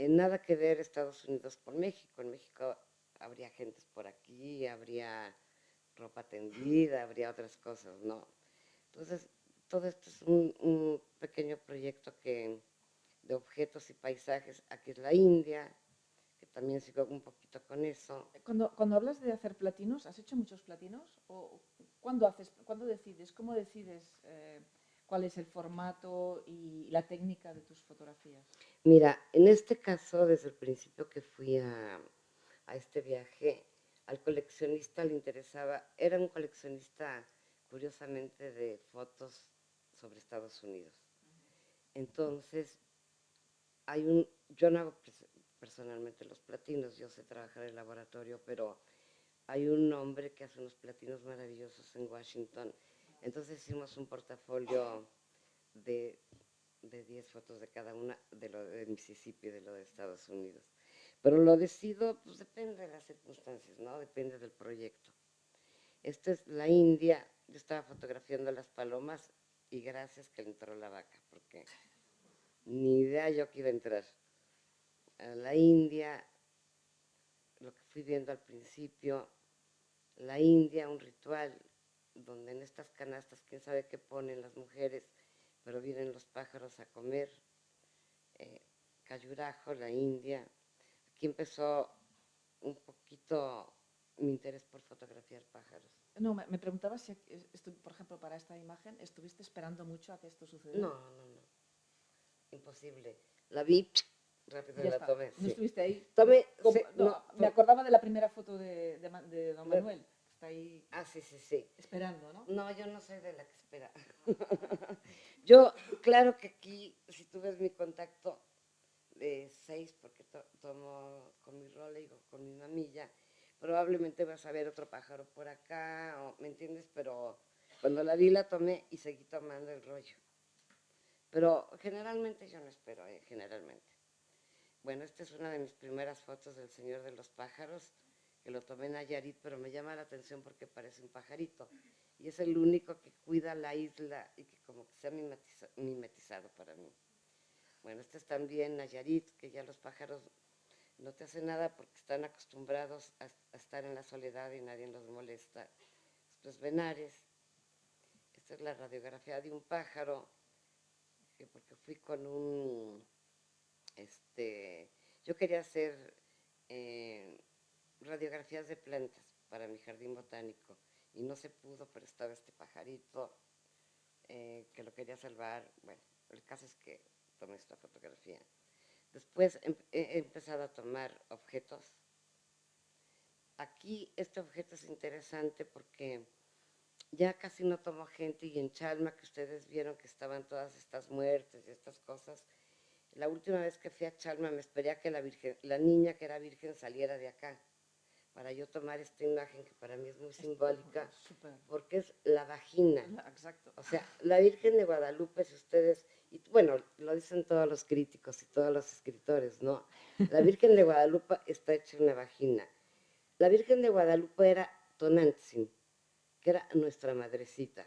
nada que ver Estados Unidos con México. En México habría gentes por aquí, habría ropa tendida, habría otras cosas, ¿no? Entonces, todo esto es un pequeño proyecto de objetos y paisajes. Aquí es la India, que también sigo un poquito con eso. Cuando hablas de hacer platinos, ¿has hecho muchos platinos? ¿O cuándo decides? ¿Cómo decides cuál es el formato y la técnica de tus fotografías? Mira, en este caso, desde el principio que fui a este viaje, al coleccionista le interesaba, era un coleccionista curiosamente de fotos sobre Estados Unidos. Entonces, yo no hago personalmente los platinos, yo sé trabajar en el laboratorio, pero hay un hombre que hace unos platinos maravillosos en Washington. Entonces hicimos un portafolio de 10 fotos de cada una, de lo de Mississippi, de lo de Estados Unidos. Pero lo decido, pues depende de las circunstancias, ¿no? Depende del proyecto. Esta es la India, yo estaba fotografiando las palomas y gracias que le entró la vaca, porque ni idea yo que iba a entrar. A la India, lo que fui viendo al principio, la India, un ritual donde en estas canastas, quién sabe qué ponen las mujeres, pero vienen los pájaros a comer. Khajuraho, la India. Aquí empezó un poquito mi interés por fotografiar pájaros. No, me preguntaba si, por ejemplo, para esta imagen, ¿estuviste esperando mucho a que esto sucediera? No. Imposible. La vi, rápido Ya la está. tomé. ¿No Sí. estuviste ahí? Tomé, No, me acordaba de la primera foto de don Manuel, que está ahí sí. esperando, ¿no? No, yo no soy de la que espera. Yo, claro que aquí, si tú ves mi contacto de 6, porque tomo con mi Rolex o con mi mamilla, probablemente vas a ver otro pájaro por acá, ¿me entiendes? Pero cuando la vi la tomé y seguí tomando el rollo. Pero generalmente yo no espero, generalmente. Bueno, esta es una de mis primeras fotos del Señor de los Pájaros, que lo tomé en Nayarit, pero me llama la atención porque parece un pajarito. Y es el único que cuida la isla y que como que se ha mimetizado para mí. Bueno, este es también Nayarit, que ya los pájaros no te hacen nada porque están acostumbrados a estar en la soledad y nadie los molesta. Esto es Benares. Esta es la radiografía de un pájaro, porque fui con yo quería hacer radiografías de plantas para mi jardín botánico y no se pudo, pero estaba este pajarito que lo quería salvar. Bueno, el caso es que tomé esta fotografía. Después he empezado a tomar objetos. Aquí este objeto es interesante porque ya casi no tomo gente y en Chalma, que ustedes vieron que estaban todas estas muertes y estas cosas, la última vez que fui a Chalma me esperé a que la niña que era virgen saliera de acá para yo tomar esta imagen que para mí es muy simbólica, porque es la vagina. Exacto. O sea, la Virgen de Guadalupe, si ustedes, y bueno, lo dicen todos los críticos y todos los escritores, ¿no? La Virgen de Guadalupe está hecha una vagina. La Virgen de Guadalupe era Tonantzin, que era nuestra madrecita,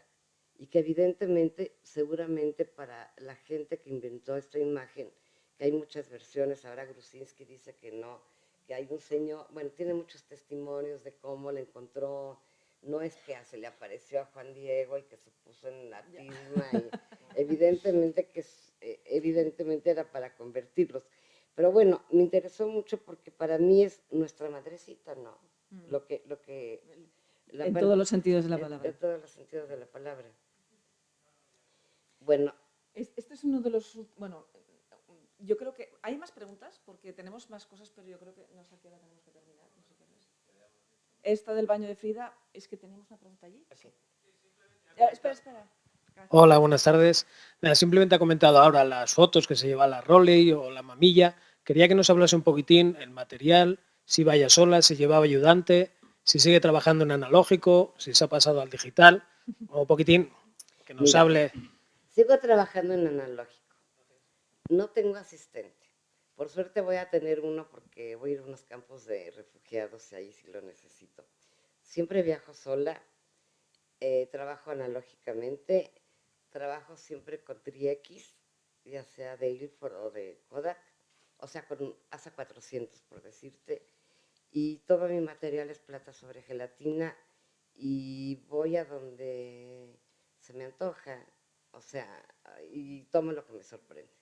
y que evidentemente, seguramente para la gente que inventó esta imagen, que hay muchas versiones, ahora Grusinski dice que no, que hay un señor, bueno, tiene muchos testimonios de cómo la encontró, no es que se le apareció a Juan Diego y que se puso en la tisma, y evidentemente era para convertirlos. Pero bueno, me interesó mucho porque para mí es nuestra madrecita, ¿no? En todos los sentidos de la palabra. En todos los sentidos de la palabra. Bueno. Este es uno de los... Bueno, yo creo que... ¿Hay más preguntas? Porque tenemos más cosas, pero yo creo que no sé a qué hora tenemos que terminar. No sé qué es. Esta del baño de Frida, es que teníamos una pregunta allí. Okay. Espera. Hola, buenas tardes. Simplemente ha comentado ahora las fotos que se lleva la Roley o la mamilla, Quería que nos hablase un poquitín el material, si vaya sola, si llevaba ayudante, si sigue trabajando en analógico, si se ha pasado al digital, o un poquitín que nos Mira, hable. sigo trabajando en analógico. No tengo asistente. Por suerte voy a tener uno porque voy a ir a unos campos de refugiados y ahí sí lo necesito. Siempre viajo sola, trabajo analógicamente, trabajo siempre con Tri-X, ya sea de Ilford o de Kodak, o sea, con ASA 400, por decirte, y todo mi material es plata sobre gelatina y voy a donde se me antoja, o sea, y tomo lo que me sorprende.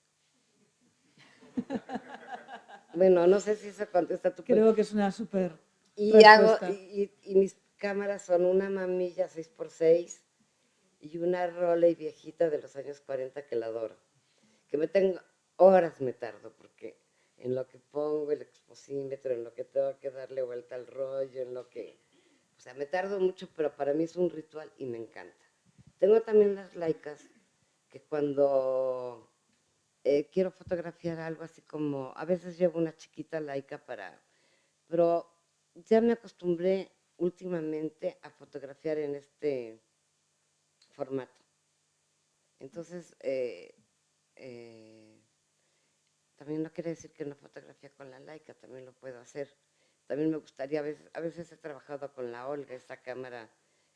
Bueno, no sé si eso contesta tu Creo que es una súper Y respuesta. y mis cámaras son una mamilla 6x6 y una Rolei viejita de los años 40 que la adoro. Que me tengo, horas me tardo, porque en lo que pongo el exposímetro, en lo que tengo que darle vuelta al rollo, en lo que... O sea, me tardo mucho, pero para mí es un ritual y me encanta. Tengo también las Leicas, que cuando quiero fotografiar algo así como... A veces llevo una chiquita Leica para... Pero ya me acostumbré últimamente a fotografiar en este formato. Entonces, también no quiere decir que no fotografía con la Leica, también lo puedo hacer. También me gustaría, a veces he trabajado con la Olga, esa cámara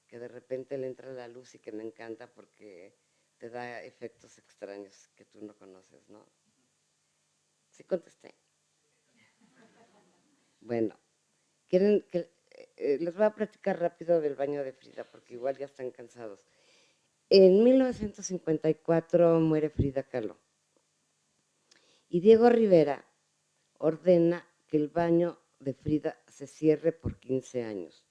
que de repente le entra la luz y que me encanta porque te da efectos extraños que tú no conoces, ¿no? Sí contesté. Bueno, quieren que les voy a platicar rápido del baño de Frida porque igual ya están cansados. En 1954 muere Frida Kahlo y Diego Rivera ordena que el baño de Frida se cierre por 15 años.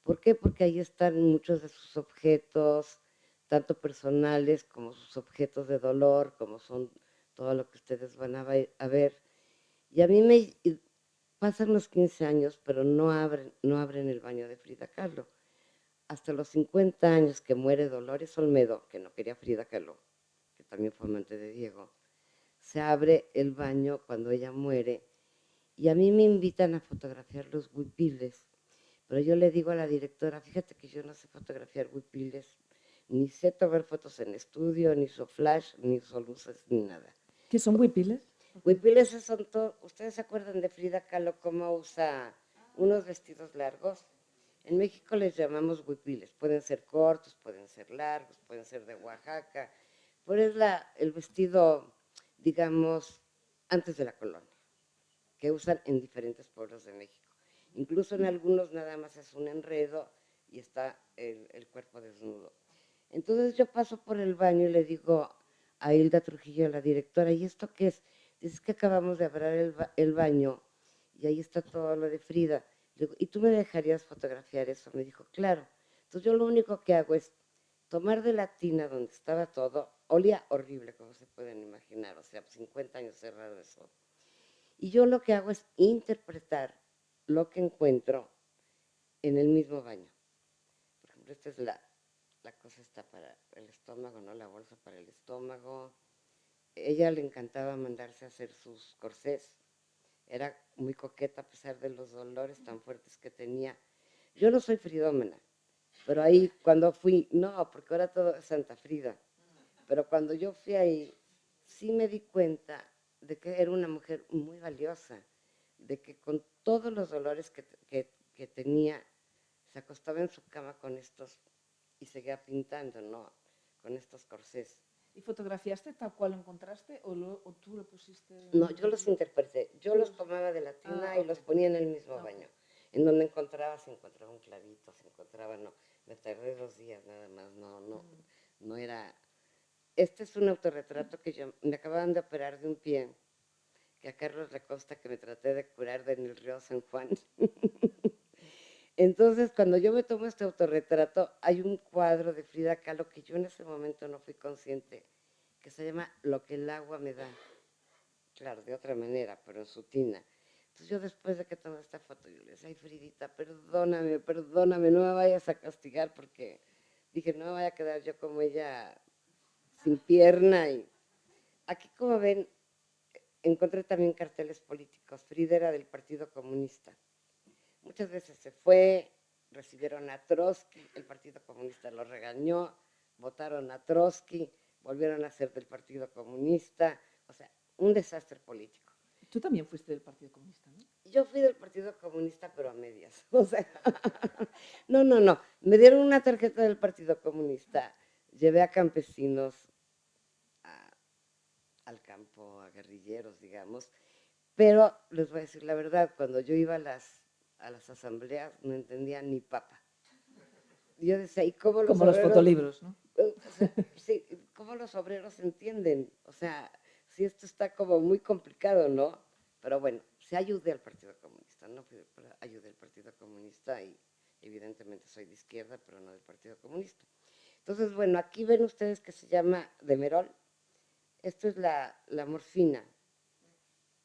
¿Por qué? Porque ahí están muchos de sus objetos, tanto personales como sus objetos de dolor, como son todo lo que ustedes van a ver. Y a mí me pasan los 15 años, pero no abren el baño de Frida Kahlo. Hasta los 50 años que muere Dolores Olmedo, que no quería Frida Kahlo, que también fue amante de Diego, se abre el baño cuando ella muere y a mí me invitan a fotografiar los huipiles, pero yo le digo a la directora, fíjate que yo no sé fotografiar huipiles, ni sé tomar fotos en estudio, ni uso flash, ni uso luces, ni nada. ¿Qué son huipiles? Huipiles son todos, ¿ustedes se acuerdan de Frida Kahlo cómo usa unos vestidos largos? En México les llamamos huipiles, pueden ser cortos, pueden ser largos, pueden ser de Oaxaca, pero es el vestido, digamos, antes de la colonia, que usan en diferentes pueblos de México. Incluso en algunos nada más es un enredo y está el cuerpo desnudo. Entonces yo paso por el baño y le digo a Hilda Trujillo, la directora, ¿y esto qué es? Dice que acabamos de abrir el baño y ahí está todo lo de Frida. Le digo, ¿y tú me dejarías fotografiar eso? Me dijo, claro. Entonces yo lo único que hago es tomar de la tina donde estaba todo, olía horrible, como se pueden imaginar, o sea, 50 años cerrado eso. Y yo lo que hago es interpretar lo que encuentro en el mismo baño. Por ejemplo, esta es la cosa está para el estómago, ¿no? La bolsa para el estómago. Ella le encantaba mandarse a hacer sus corsés. Era muy coqueta a pesar de los dolores tan fuertes que tenía. Yo no soy fridómena, pero ahí cuando fui, no, porque ahora todo es Santa Frida, pero cuando yo fui ahí, sí me di cuenta de que era una mujer muy valiosa, de que con todos los dolores que tenía, se acostaba en su cama con estos y seguía pintando, ¿no? Con estos corsés. ¿Y fotografiaste tal cual lo encontraste o tú lo pusiste? No, yo los interpreté, yo los tomaba de la tina y los ponía en el mismo baño. En donde encontraba, se encontraba un clavito, se encontraba, no, me tardé 2 días nada más, no era... Este es un autorretrato que yo, me acababan de operar de un pie, que a Carlos le consta que me traté de curar en el río San Juan. Entonces, cuando yo me tomo este autorretrato, hay un cuadro de Frida Kahlo que yo en ese momento no fui consciente, que se llama Lo que el agua me da. Claro, de otra manera, pero en su tina. Entonces yo después de que tomé esta foto, yo le decía, ay Fridita, perdóname, no me vayas a castigar porque dije, no me vaya a quedar yo como ella sin pierna. Y aquí como ven, encontré también carteles políticos. Frida era del Partido Comunista. Muchas veces se fue, recibieron a Trotsky, el Partido Comunista los regañó, votaron a Trotsky, volvieron a ser del Partido Comunista, o sea, un desastre político. Tú también fuiste del Partido Comunista, ¿no? Yo fui del Partido Comunista, pero a medias, o sea, no, me dieron una tarjeta del Partido Comunista, llevé a campesinos al campo, a guerrilleros, digamos, pero les voy a decir la verdad, cuando yo iba a las asambleas no entendía ni papa. Yo decía, ¿y cómo Como los obreros, fotolibros, ¿no? o sea, sí, cómo los obreros entienden? O sea, si esto está como muy complicado, ¿no? Pero bueno, sí ayudé al Partido Comunista, ¿no? Ayudé al Partido Comunista y evidentemente soy de izquierda, pero no del Partido Comunista. Entonces, bueno, aquí ven ustedes que se llama Demerol. Esto es la morfina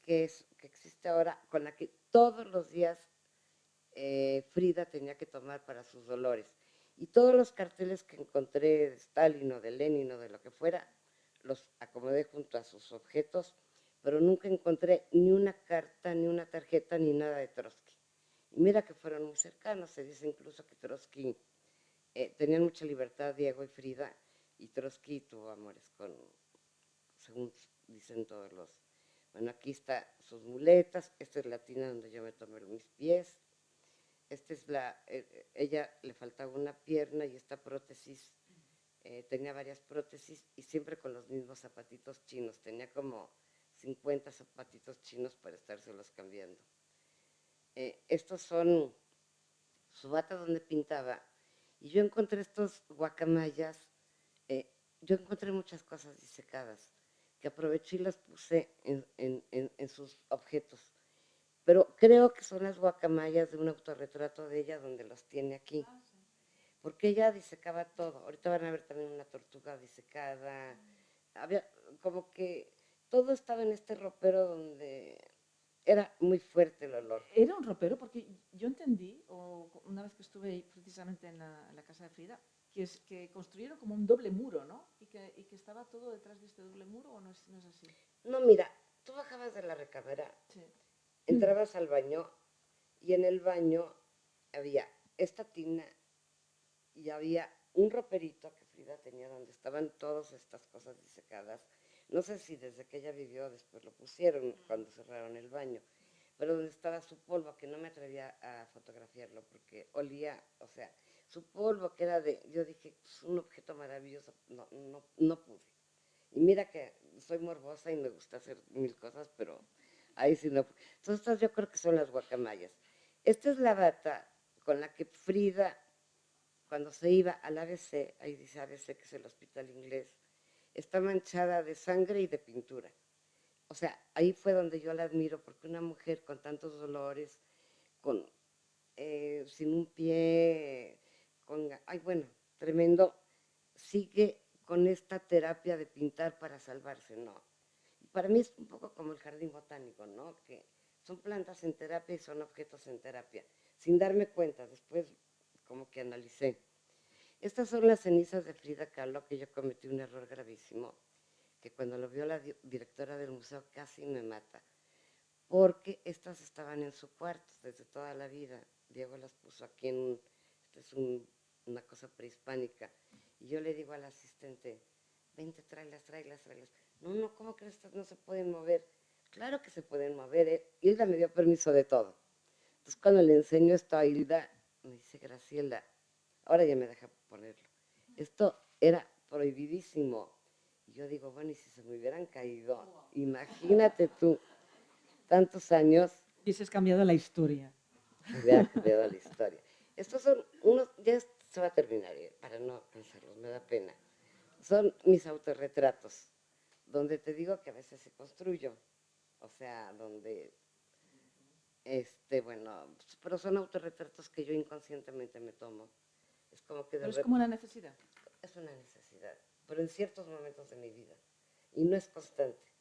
que existe ahora, con la que todos los días Frida tenía que tomar para sus dolores. Y todos los carteles que encontré de Stalin o de Lenin o de lo que fuera, los acomodé junto a sus objetos, pero nunca encontré ni una carta, ni una tarjeta, ni nada de Trotsky. Y mira que fueron muy cercanos, se dice incluso que Trotsky, tenían mucha libertad Diego y Frida, y Trotsky tuvo amores con, según dicen todos los... Bueno, aquí está sus muletas, esta es la tina donde yo me tomé mis pies, esta es ella le faltaba una pierna y esta prótesis, tenía varias prótesis y siempre con los mismos zapatitos chinos, tenía como 50 zapatitos chinos para estárselos cambiando. Estos son su bata donde pintaba, y yo encontré estos guacamayas, yo encontré muchas cosas disecadas, que aproveché y las puse en sus objetos. Pero creo que son las guacamayas de un autorretrato de ella donde los tiene aquí. Porque ella disecaba todo. Ahorita van a ver también una tortuga disecada. Había como que todo estaba en este ropero donde era muy fuerte el olor. Era un ropero, porque yo entendí, o una vez que estuve ahí precisamente en la casa de Frida, que construyeron como un doble muro, ¿no? Y que estaba todo detrás de este doble muro, ¿o no es así? No, mira, tú bajabas de la recámara, Sí. entrabas al baño y en el baño había esta tina y había un roperito que Frida tenía donde estaban todas estas cosas disecadas. No sé si desde que ella vivió después lo pusieron cuando cerraron el baño, pero donde estaba su polvo, que no me atrevía a fotografiarlo porque olía, o sea, su polvo que era yo dije, es un objeto maravilloso, no pude. Y mira que soy morbosa y me gusta hacer mil cosas, pero ahí sí no. Entonces estas yo creo que son las guacamayas. Esta es la bata con la que Frida, cuando se iba al ABC, ahí dice ABC que es el hospital inglés, está manchada de sangre y de pintura. O sea, ahí fue donde yo la admiro, porque una mujer con tantos dolores, sin un pie, ay bueno, tremendo, sigue con esta terapia de pintar para salvarse, ¿no? Para mí es un poco como el jardín botánico, ¿no? Que son plantas en terapia y son objetos en terapia, sin darme cuenta, después como que analicé. Estas son las cenizas de Frida Kahlo, que yo cometí un error gravísimo, que cuando lo vio la directora del museo casi me mata, porque estas estaban en su cuarto desde toda la vida. Diego las puso aquí es una cosa prehispánica, y yo le digo al asistente, vente, tráelas. No, ¿cómo crees que estas no se pueden mover? Claro que se pueden mover, Hilda me dio permiso de todo. Entonces cuando le enseño esto a Hilda, me dice, Graciela, ahora ya me deja ponerlo. Esto era prohibidísimo. Y yo digo, bueno, y si se me hubieran caído, imagínate tú, tantos años, Hubieses cambiado la historia. hubiera cambiado la historia. Estos son unos, ya se va a terminar, para no cansarlos, me da pena. Son mis autorretratos, donde te digo que a veces se construyo, o sea, donde, bueno, pero son autorretratos que yo inconscientemente me tomo. Es como que Pero es como una necesidad. es una necesidad, pero en ciertos momentos de mi vida, y no es constante.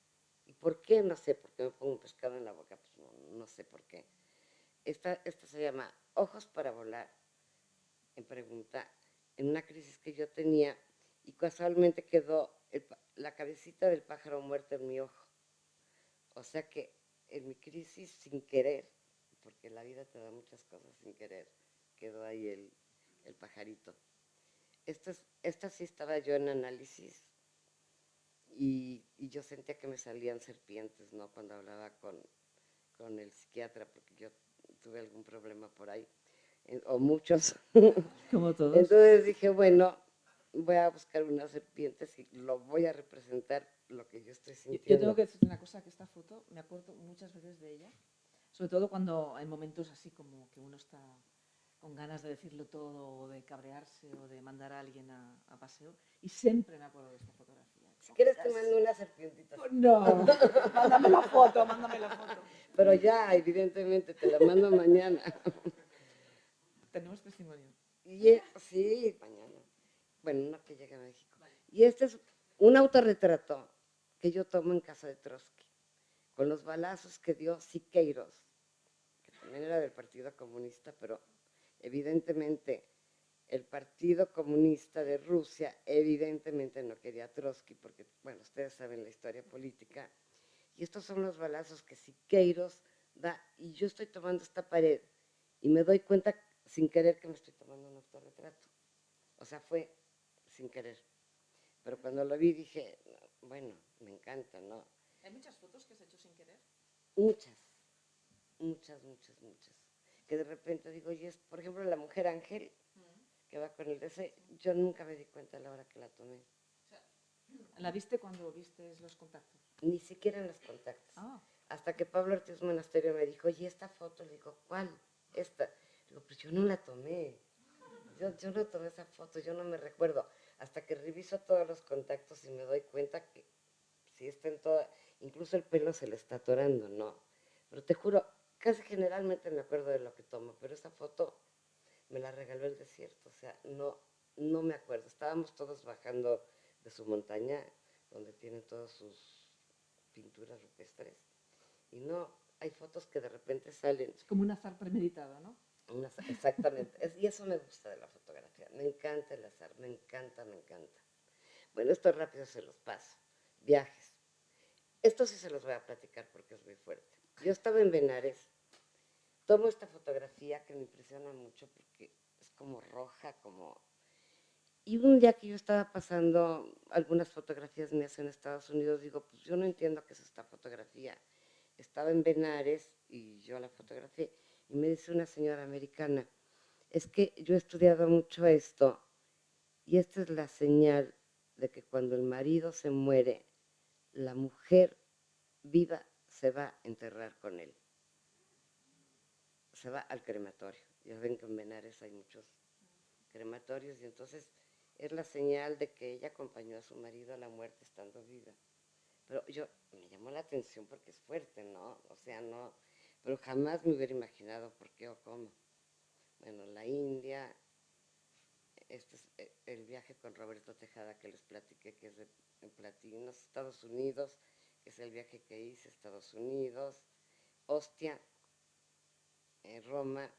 ¿Y por qué? No sé, porque me pongo un pescado en la boca, pues no sé por qué. Esta se llama Ojos para volar, en pregunta, en una crisis que yo tenía, y casualmente quedó la cabecita del pájaro muerto en mi ojo. O sea que en mi crisis, sin querer, porque la vida te da muchas cosas sin querer, quedó ahí el pajarito. Esta sí estaba yo en análisis y yo sentía que me salían serpientes, ¿no? Cuando hablaba con el psiquiatra, porque yo tuve algún problema por ahí, o muchos. Como todos. Entonces dije, bueno, voy a buscar unas serpientes y lo voy a representar lo que yo estoy Yo sintiendo. tengo que decirte una cosa, que esta foto me acuerdo muchas veces de ella, sobre todo cuando hay momentos así como que uno está con ganas de decirlo todo o de cabrearse o de mandar a alguien a paseo, y siempre me acuerdo de esta fotografía. Si quieres te mando unas serpientitas. No, mándame la foto, mándame la foto. Pero ya, evidentemente, te la mando mañana. Tenemos testimonio. Sí, mañana. Bueno, no que llegue a México. Y este es un autorretrato que yo tomo en casa de Trotsky, con los balazos que dio Siqueiros, que también era del Partido Comunista, pero evidentemente el Partido Comunista de Rusia evidentemente no quería a Trotsky, porque, bueno, ustedes saben la historia política, y estos son los balazos que Siqueiros da, y yo estoy tomando esta pared, y me doy cuenta sin querer que me estoy tomando un autorretrato. O sea, fue sin querer. Pero cuando lo vi dije, no, bueno, me encanta, ¿no? ¿Hay muchas fotos que has hecho sin querer? Muchas, muchas. Que de repente digo, oye, es, por ejemplo, la mujer Ángel, que va con el DC, yo nunca me di cuenta a la hora que la tomé. O sea, ¿la viste cuando viste los contactos? Ni siquiera en los contactos. Ah, Hasta que Pablo Ortiz Monasterio me dijo, oye, esta foto, le digo, ¿cuál? Esta. Digo, pues yo no la tomé. Yo no tomé esa foto, yo no me recuerdo. Hasta que reviso todos los contactos y me doy cuenta que si está en toda, incluso el pelo se le está atorando, ¿no? Pero te juro, casi generalmente me acuerdo de lo que tomo, pero esa foto me la regaló el desierto, o sea, no me acuerdo. Estábamos todos bajando de su montaña, donde tiene todas sus pinturas rupestres, y no, hay fotos que de repente salen. es como un azar premeditado, ¿no? Exactamente, y eso me gusta de la fotografía, me encanta el azar, me encanta. Bueno, esto rápido se los paso. Viajes. Esto sí se los voy a platicar porque es muy fuerte. Yo estaba en Benares, tomo esta fotografía que me impresiona mucho porque es como roja, como... Y un día que yo estaba pasando algunas fotografías mías en Estados Unidos, digo, pues yo no entiendo qué es esta fotografía. Estaba en Benares y yo la fotografié y me dice una señora americana, es que yo he estudiado mucho esto y esta es la señal de que cuando el marido se muere, la mujer viva se va a enterrar con él. Se va al crematorio. Ya ven que en Benares hay muchos crematorios y entonces es la señal de que ella acompañó a su marido a la muerte estando viva. Pero me llamó la atención porque es fuerte, ¿no? O sea, no, pero jamás me hubiera imaginado por qué o cómo. Bueno, la India, este es el viaje con Roberto Tejada que les platiqué, que es de Platinos, Estados Unidos, que es el viaje que hice, Estados Unidos, Ostia, Roma,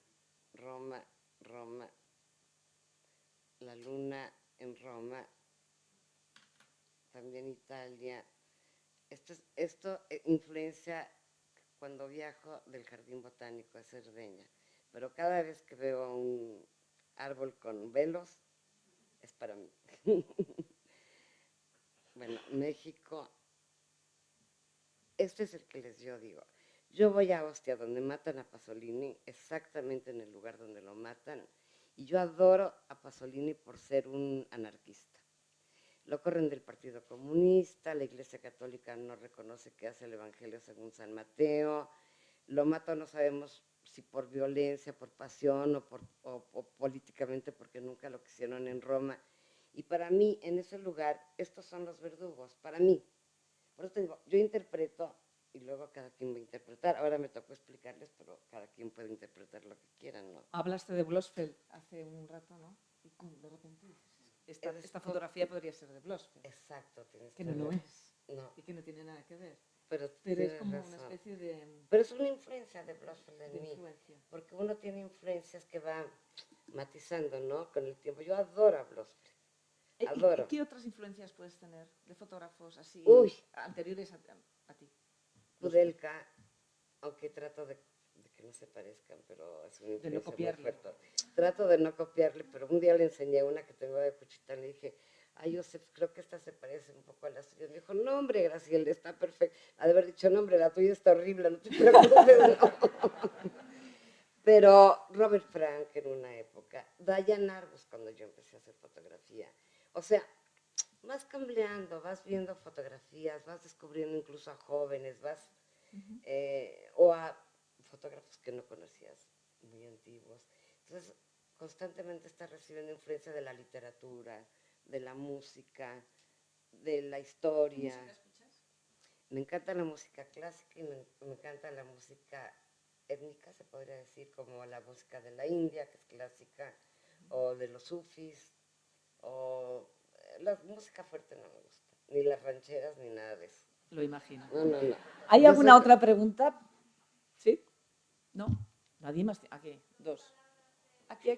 la luna en Roma, también Italia. Esto influencia cuando viajo del Jardín Botánico a Cerdeña, pero cada vez que veo un árbol con velos, es para mí. Bueno, México, este es el que les digo. Yo voy a Ostia, donde matan a Pasolini, exactamente en el lugar donde lo matan, y yo adoro a Pasolini por ser un anarquista. Lo corren del Partido Comunista, la Iglesia Católica no reconoce que hace el Evangelio según San Mateo, lo matan, no sabemos si por violencia, por pasión o políticamente, porque nunca lo quisieron en Roma. Y para mí, en ese lugar, estos son los verdugos, para mí. Por eso te digo, yo interpreto y luego cada quien va a interpretar. Ahora me tocó explicarles, pero cada quien puede interpretar lo que quiera, ¿no? Hablaste de Blofeld hace un rato, ¿no? Y como de repente dices, esta fotografía podría ser de Blofeld. Exacto, tienes Que no lo es. No. Y que no tiene nada que ver. Pero es como razón. una especie de... Pero es una influencia de Blofeld en mí. Influencia. Porque uno tiene influencias que va matizando, ¿no? Con el tiempo. Yo adoro a Blofeld. Adoro. ¿Y qué otras influencias puedes tener de fotógrafos así anteriores a ti? Kudelka, aunque trato de que no se parezcan, pero es una De no influencia muy copiarle. fuerte. Trato de no copiarle, pero un día le enseñé una que tengo de Cuchitán, le dije, ay, Joseph, creo que esta se parece un poco a las tuyas. Me dijo, no, hombre, Graciela, está perfecta. Ha de haber dicho, no, hombre, la tuya está horrible, no te preocupes, no. Pero Robert Frank en una época, Diane Arbus cuando yo empecé a hacer fotografía. O sea, vas cambiando, vas viendo fotografías, vas descubriendo incluso a jóvenes, o a fotógrafos que no conocías, muy antiguos. Entonces, constantemente estás recibiendo influencia de la literatura, de la música, de la historia. ¿Qué música escuchas? Me encanta la música clásica y me encanta la música étnica, se podría decir, como la música de la India, que es clásica, o de los sufis, o la música fuerte no me gusta, ni las rancheras ni nada de eso. Lo imagino. No, no, no. ¿Hay Yo alguna soy- otra pregunta? ¿Sí? ¿No? Nadie más. Aquí, dos. Aquí,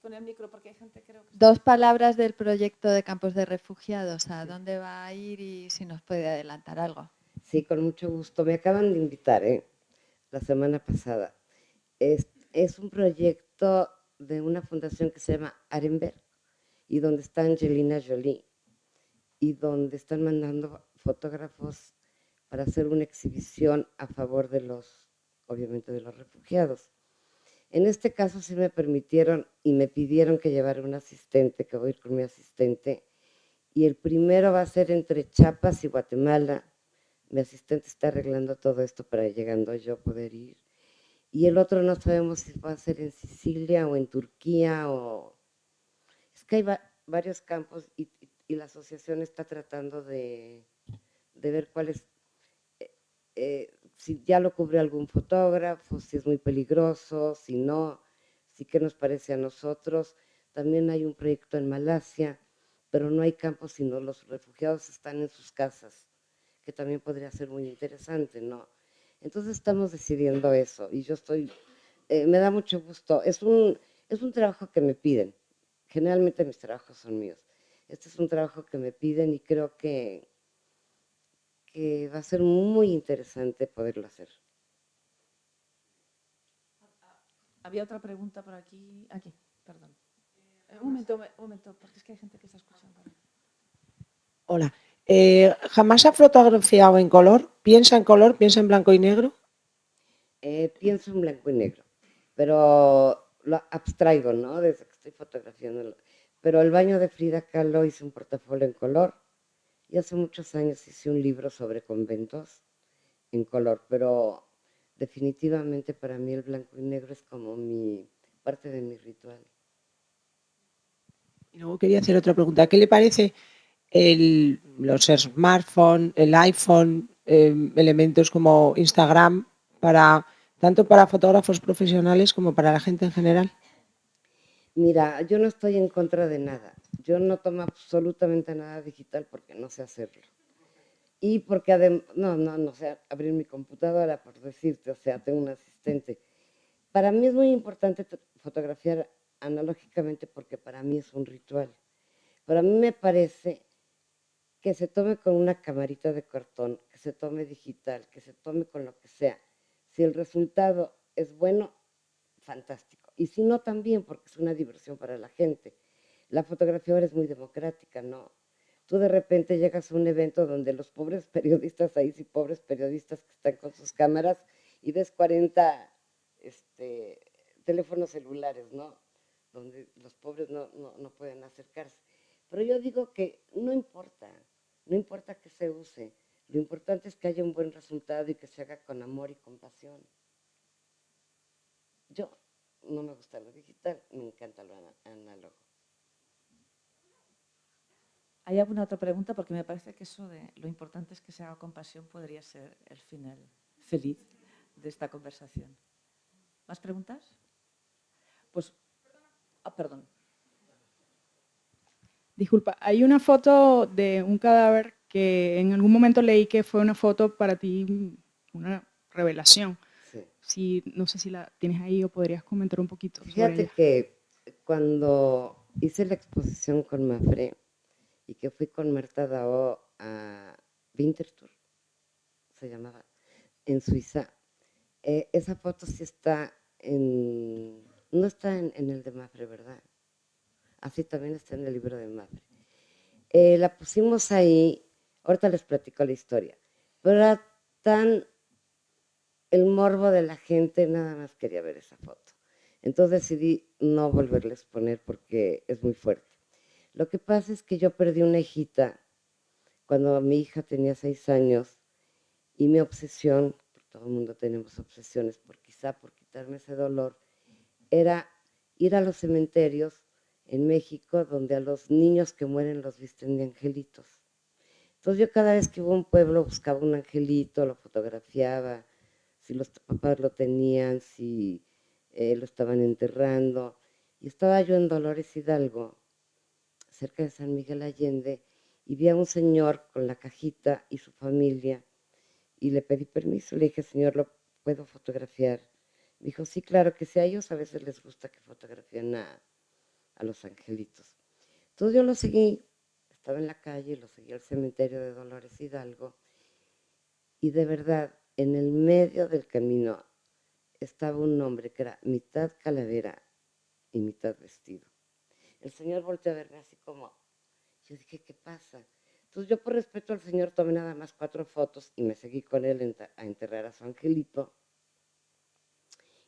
con el micro, porque hay gente creo que... Dos palabras del proyecto de campos de refugiados, ¿a dónde va a ir y si nos puede adelantar algo? Sí, con mucho gusto. Me acaban de invitar, la semana pasada. Es un proyecto de una fundación que se llama Arenberg y donde está Angelina Jolie y donde están mandando fotógrafos para hacer una exhibición a favor de obviamente de los refugiados. En este caso sí me permitieron y me pidieron que llevara un asistente, que voy a ir con mi asistente, y el primero va a ser entre Chiapas y Guatemala. Mi asistente está arreglando todo esto para llegando yo poder ir. Y el otro no sabemos si va a ser en Sicilia o en Turquía o... Es que hay varios campos y la asociación está tratando de ver cuáles, si ya lo cubre algún fotógrafo, si es muy peligroso, si no, si qué nos parece a nosotros. También hay un proyecto en Malasia, pero no hay campos, sino los refugiados están en sus casas, que también podría ser muy interesante, ¿no? Entonces estamos decidiendo eso y yo estoy, me da mucho gusto. Es un trabajo que me piden. Generalmente mis trabajos son míos. Este es un trabajo que me piden y creo que va a ser muy interesante poderlo hacer. Había otra pregunta por aquí. Aquí, perdón. Un momento, porque es que hay gente que está escuchando. Hola. ¿Jamás ha fotografiado en color? ¿Piensa en color? ¿Piensa en blanco y negro? Pienso en blanco y negro, pero lo abstraigo, ¿no? Desde que estoy fotografiando. Pero el baño de Frida Kahlo hice un portafolio en color y hace muchos años hice un libro sobre conventos en color, pero definitivamente para mí el blanco y negro es como parte de mi ritual. Y luego quería hacer otra pregunta. ¿Qué le parece los smartphones, el iPhone, elementos como Instagram, tanto para fotógrafos profesionales como para la gente en general? Mira, yo no estoy en contra de nada. Yo no tomo absolutamente nada digital porque no sé hacerlo. Y porque además, no sé abrir mi computadora, por decirte, o sea, tengo un asistente. Para mí es muy importante fotografiar analógicamente porque para mí es un ritual. Pero a mí me parece que se tome con una camarita de cartón, que se tome digital, que se tome con lo que sea. Si el resultado es bueno, fantástico. Y si no, también, porque es una diversión para la gente. La fotografía ahora es muy democrática, ¿no? Tú de repente llegas a un evento donde los pobres periodistas, ahí sí, pobres periodistas que están con sus cámaras, y ves 40 teléfonos celulares, ¿no? Donde los pobres no pueden acercarse. Pero yo digo que no importa que se use, lo importante es que haya un buen resultado y que se haga con amor y compasión. Yo no me gusta lo digital, me encanta lo análogo. ¿Hay alguna otra pregunta? Porque me parece que eso de lo importante es que se haga con pasión podría ser el final feliz de esta conversación. ¿Más preguntas? Pues, perdón. Disculpa, hay una foto de un cadáver que en algún momento leí que fue una foto para ti, una revelación. Sí. No sé si la tienes ahí o podrías comentar un poquito sobre Fíjate ella. que cuando hice la exposición con Mafre y que fui con Marta Dao a Winterthur, se llamaba, en Suiza. Esa foto sí está no está en el de Mafre, ¿verdad? Así también está en el libro de Mafre. La pusimos ahí, ahorita les platico la historia, pero era tan el morbo de la gente, nada más quería ver esa foto. Entonces decidí no volverles a poner porque es muy fuerte. Lo que pasa es que yo perdí una hijita cuando mi hija tenía 6 años y mi obsesión, todo el mundo tenemos obsesiones, quizá por quitarme ese dolor, era ir a los cementerios en México donde a los niños que mueren los visten de angelitos. Entonces yo cada vez que iba a un pueblo buscaba un angelito, lo fotografiaba, si los papás lo tenían, si lo estaban enterrando. Y estaba yo en Dolores Hidalgo, cerca de San Miguel Allende, y vi a un señor con la cajita y su familia, y le pedí permiso, le dije, señor, ¿lo puedo fotografiar? Me dijo, sí, claro que sí, a ellos a veces les gusta que fotografíen a los angelitos. Entonces yo lo seguí, estaba en la calle, lo seguí al cementerio de Dolores Hidalgo, y de verdad, en el medio del camino estaba un hombre que era mitad calavera y mitad vestido. El señor volteó a verme así como, yo dije, ¿qué pasa? Entonces yo por respeto al señor tomé nada más 4 fotos y me seguí con él a enterrar a su angelito.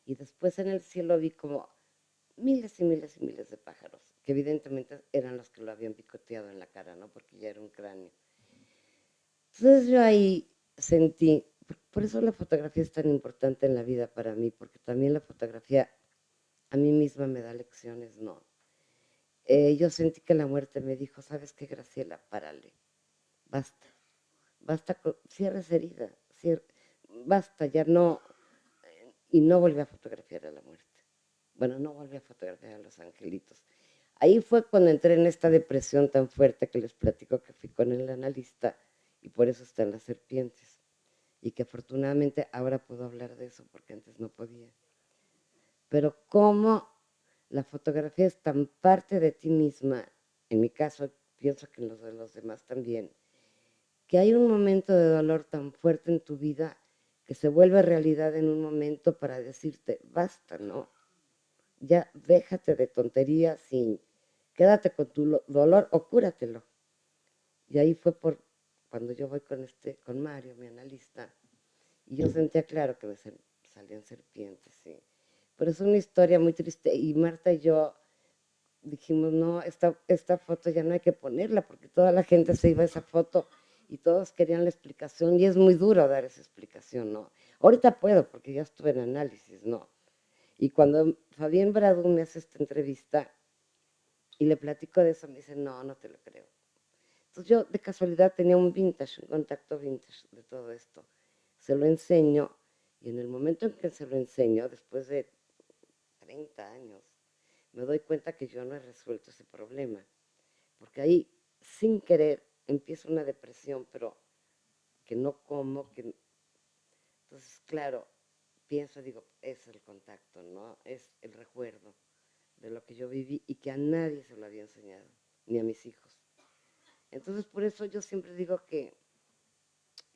Y después en el cielo vi como miles y miles y miles de pájaros, que evidentemente eran los que lo habían picoteado en la cara, ¿no? Porque ya era un cráneo. Entonces yo ahí sentí, por eso la fotografía es tan importante en la vida para mí, porque también la fotografía a mí misma me da lecciones, ¿no? Yo sentí que la muerte me dijo, ¿sabes qué, Graciela? Párale, basta, cierra esa herida, basta, ya no, y no volví a fotografiar a la muerte. Bueno, no volví a fotografiar a los angelitos. Ahí fue cuando entré en esta depresión tan fuerte que les platico que fui con el analista y por eso están las serpientes. Y que afortunadamente ahora puedo hablar de eso porque antes no podía. Pero cómo la fotografía es tan parte de ti misma, en mi caso, pienso que en los de los demás también, que hay un momento de dolor tan fuerte en tu vida que se vuelve realidad en un momento para decirte, basta, ¿no? Ya déjate de tonterías y quédate con tu dolor o cúratelo. Y ahí fue por cuando yo voy con Mario, mi analista, y yo sentía claro que me salían serpientes, sí. Pero es una historia muy triste y Marta y yo dijimos, no, esta foto ya no hay que ponerla porque toda la gente se iba a esa foto y todos querían la explicación y es muy duro dar esa explicación, ¿no? Ahorita puedo porque ya estuve en análisis, ¿no? Y cuando Fabián Bradú me hace esta entrevista y le platico de eso, me dice, no, no te lo creo. Entonces yo de casualidad tenía un contacto vintage de todo esto. Se lo enseño y en el momento en que se lo enseño, después de 30 años, me doy cuenta que yo no he resuelto ese problema. Porque ahí, sin querer, empieza una depresión, pero que no como, que... Entonces, claro, pienso, digo, es el contacto, ¿no? Es el recuerdo de lo que yo viví y que a nadie se lo había enseñado, ni a mis hijos. Entonces, por eso yo siempre digo que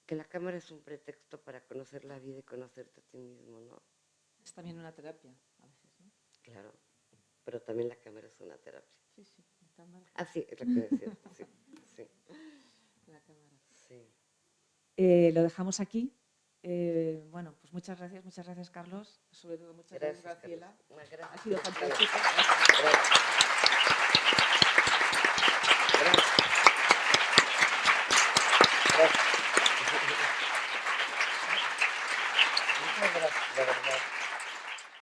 la cámara es un pretexto para conocer la vida y conocerte a ti mismo, ¿no? Es también una terapia, a veces, ¿no? Claro, pero también la cámara es una terapia. Sí, sí, la cámara. Ah, sí, es lo que decía, sí, sí. La cámara. Sí. Lo dejamos aquí. Bueno, pues muchas gracias Carlos, sobre todo muchas gracias Graciela. Gracias. Ha sido fantástico. Gracias. Muchas gracias, de verdad.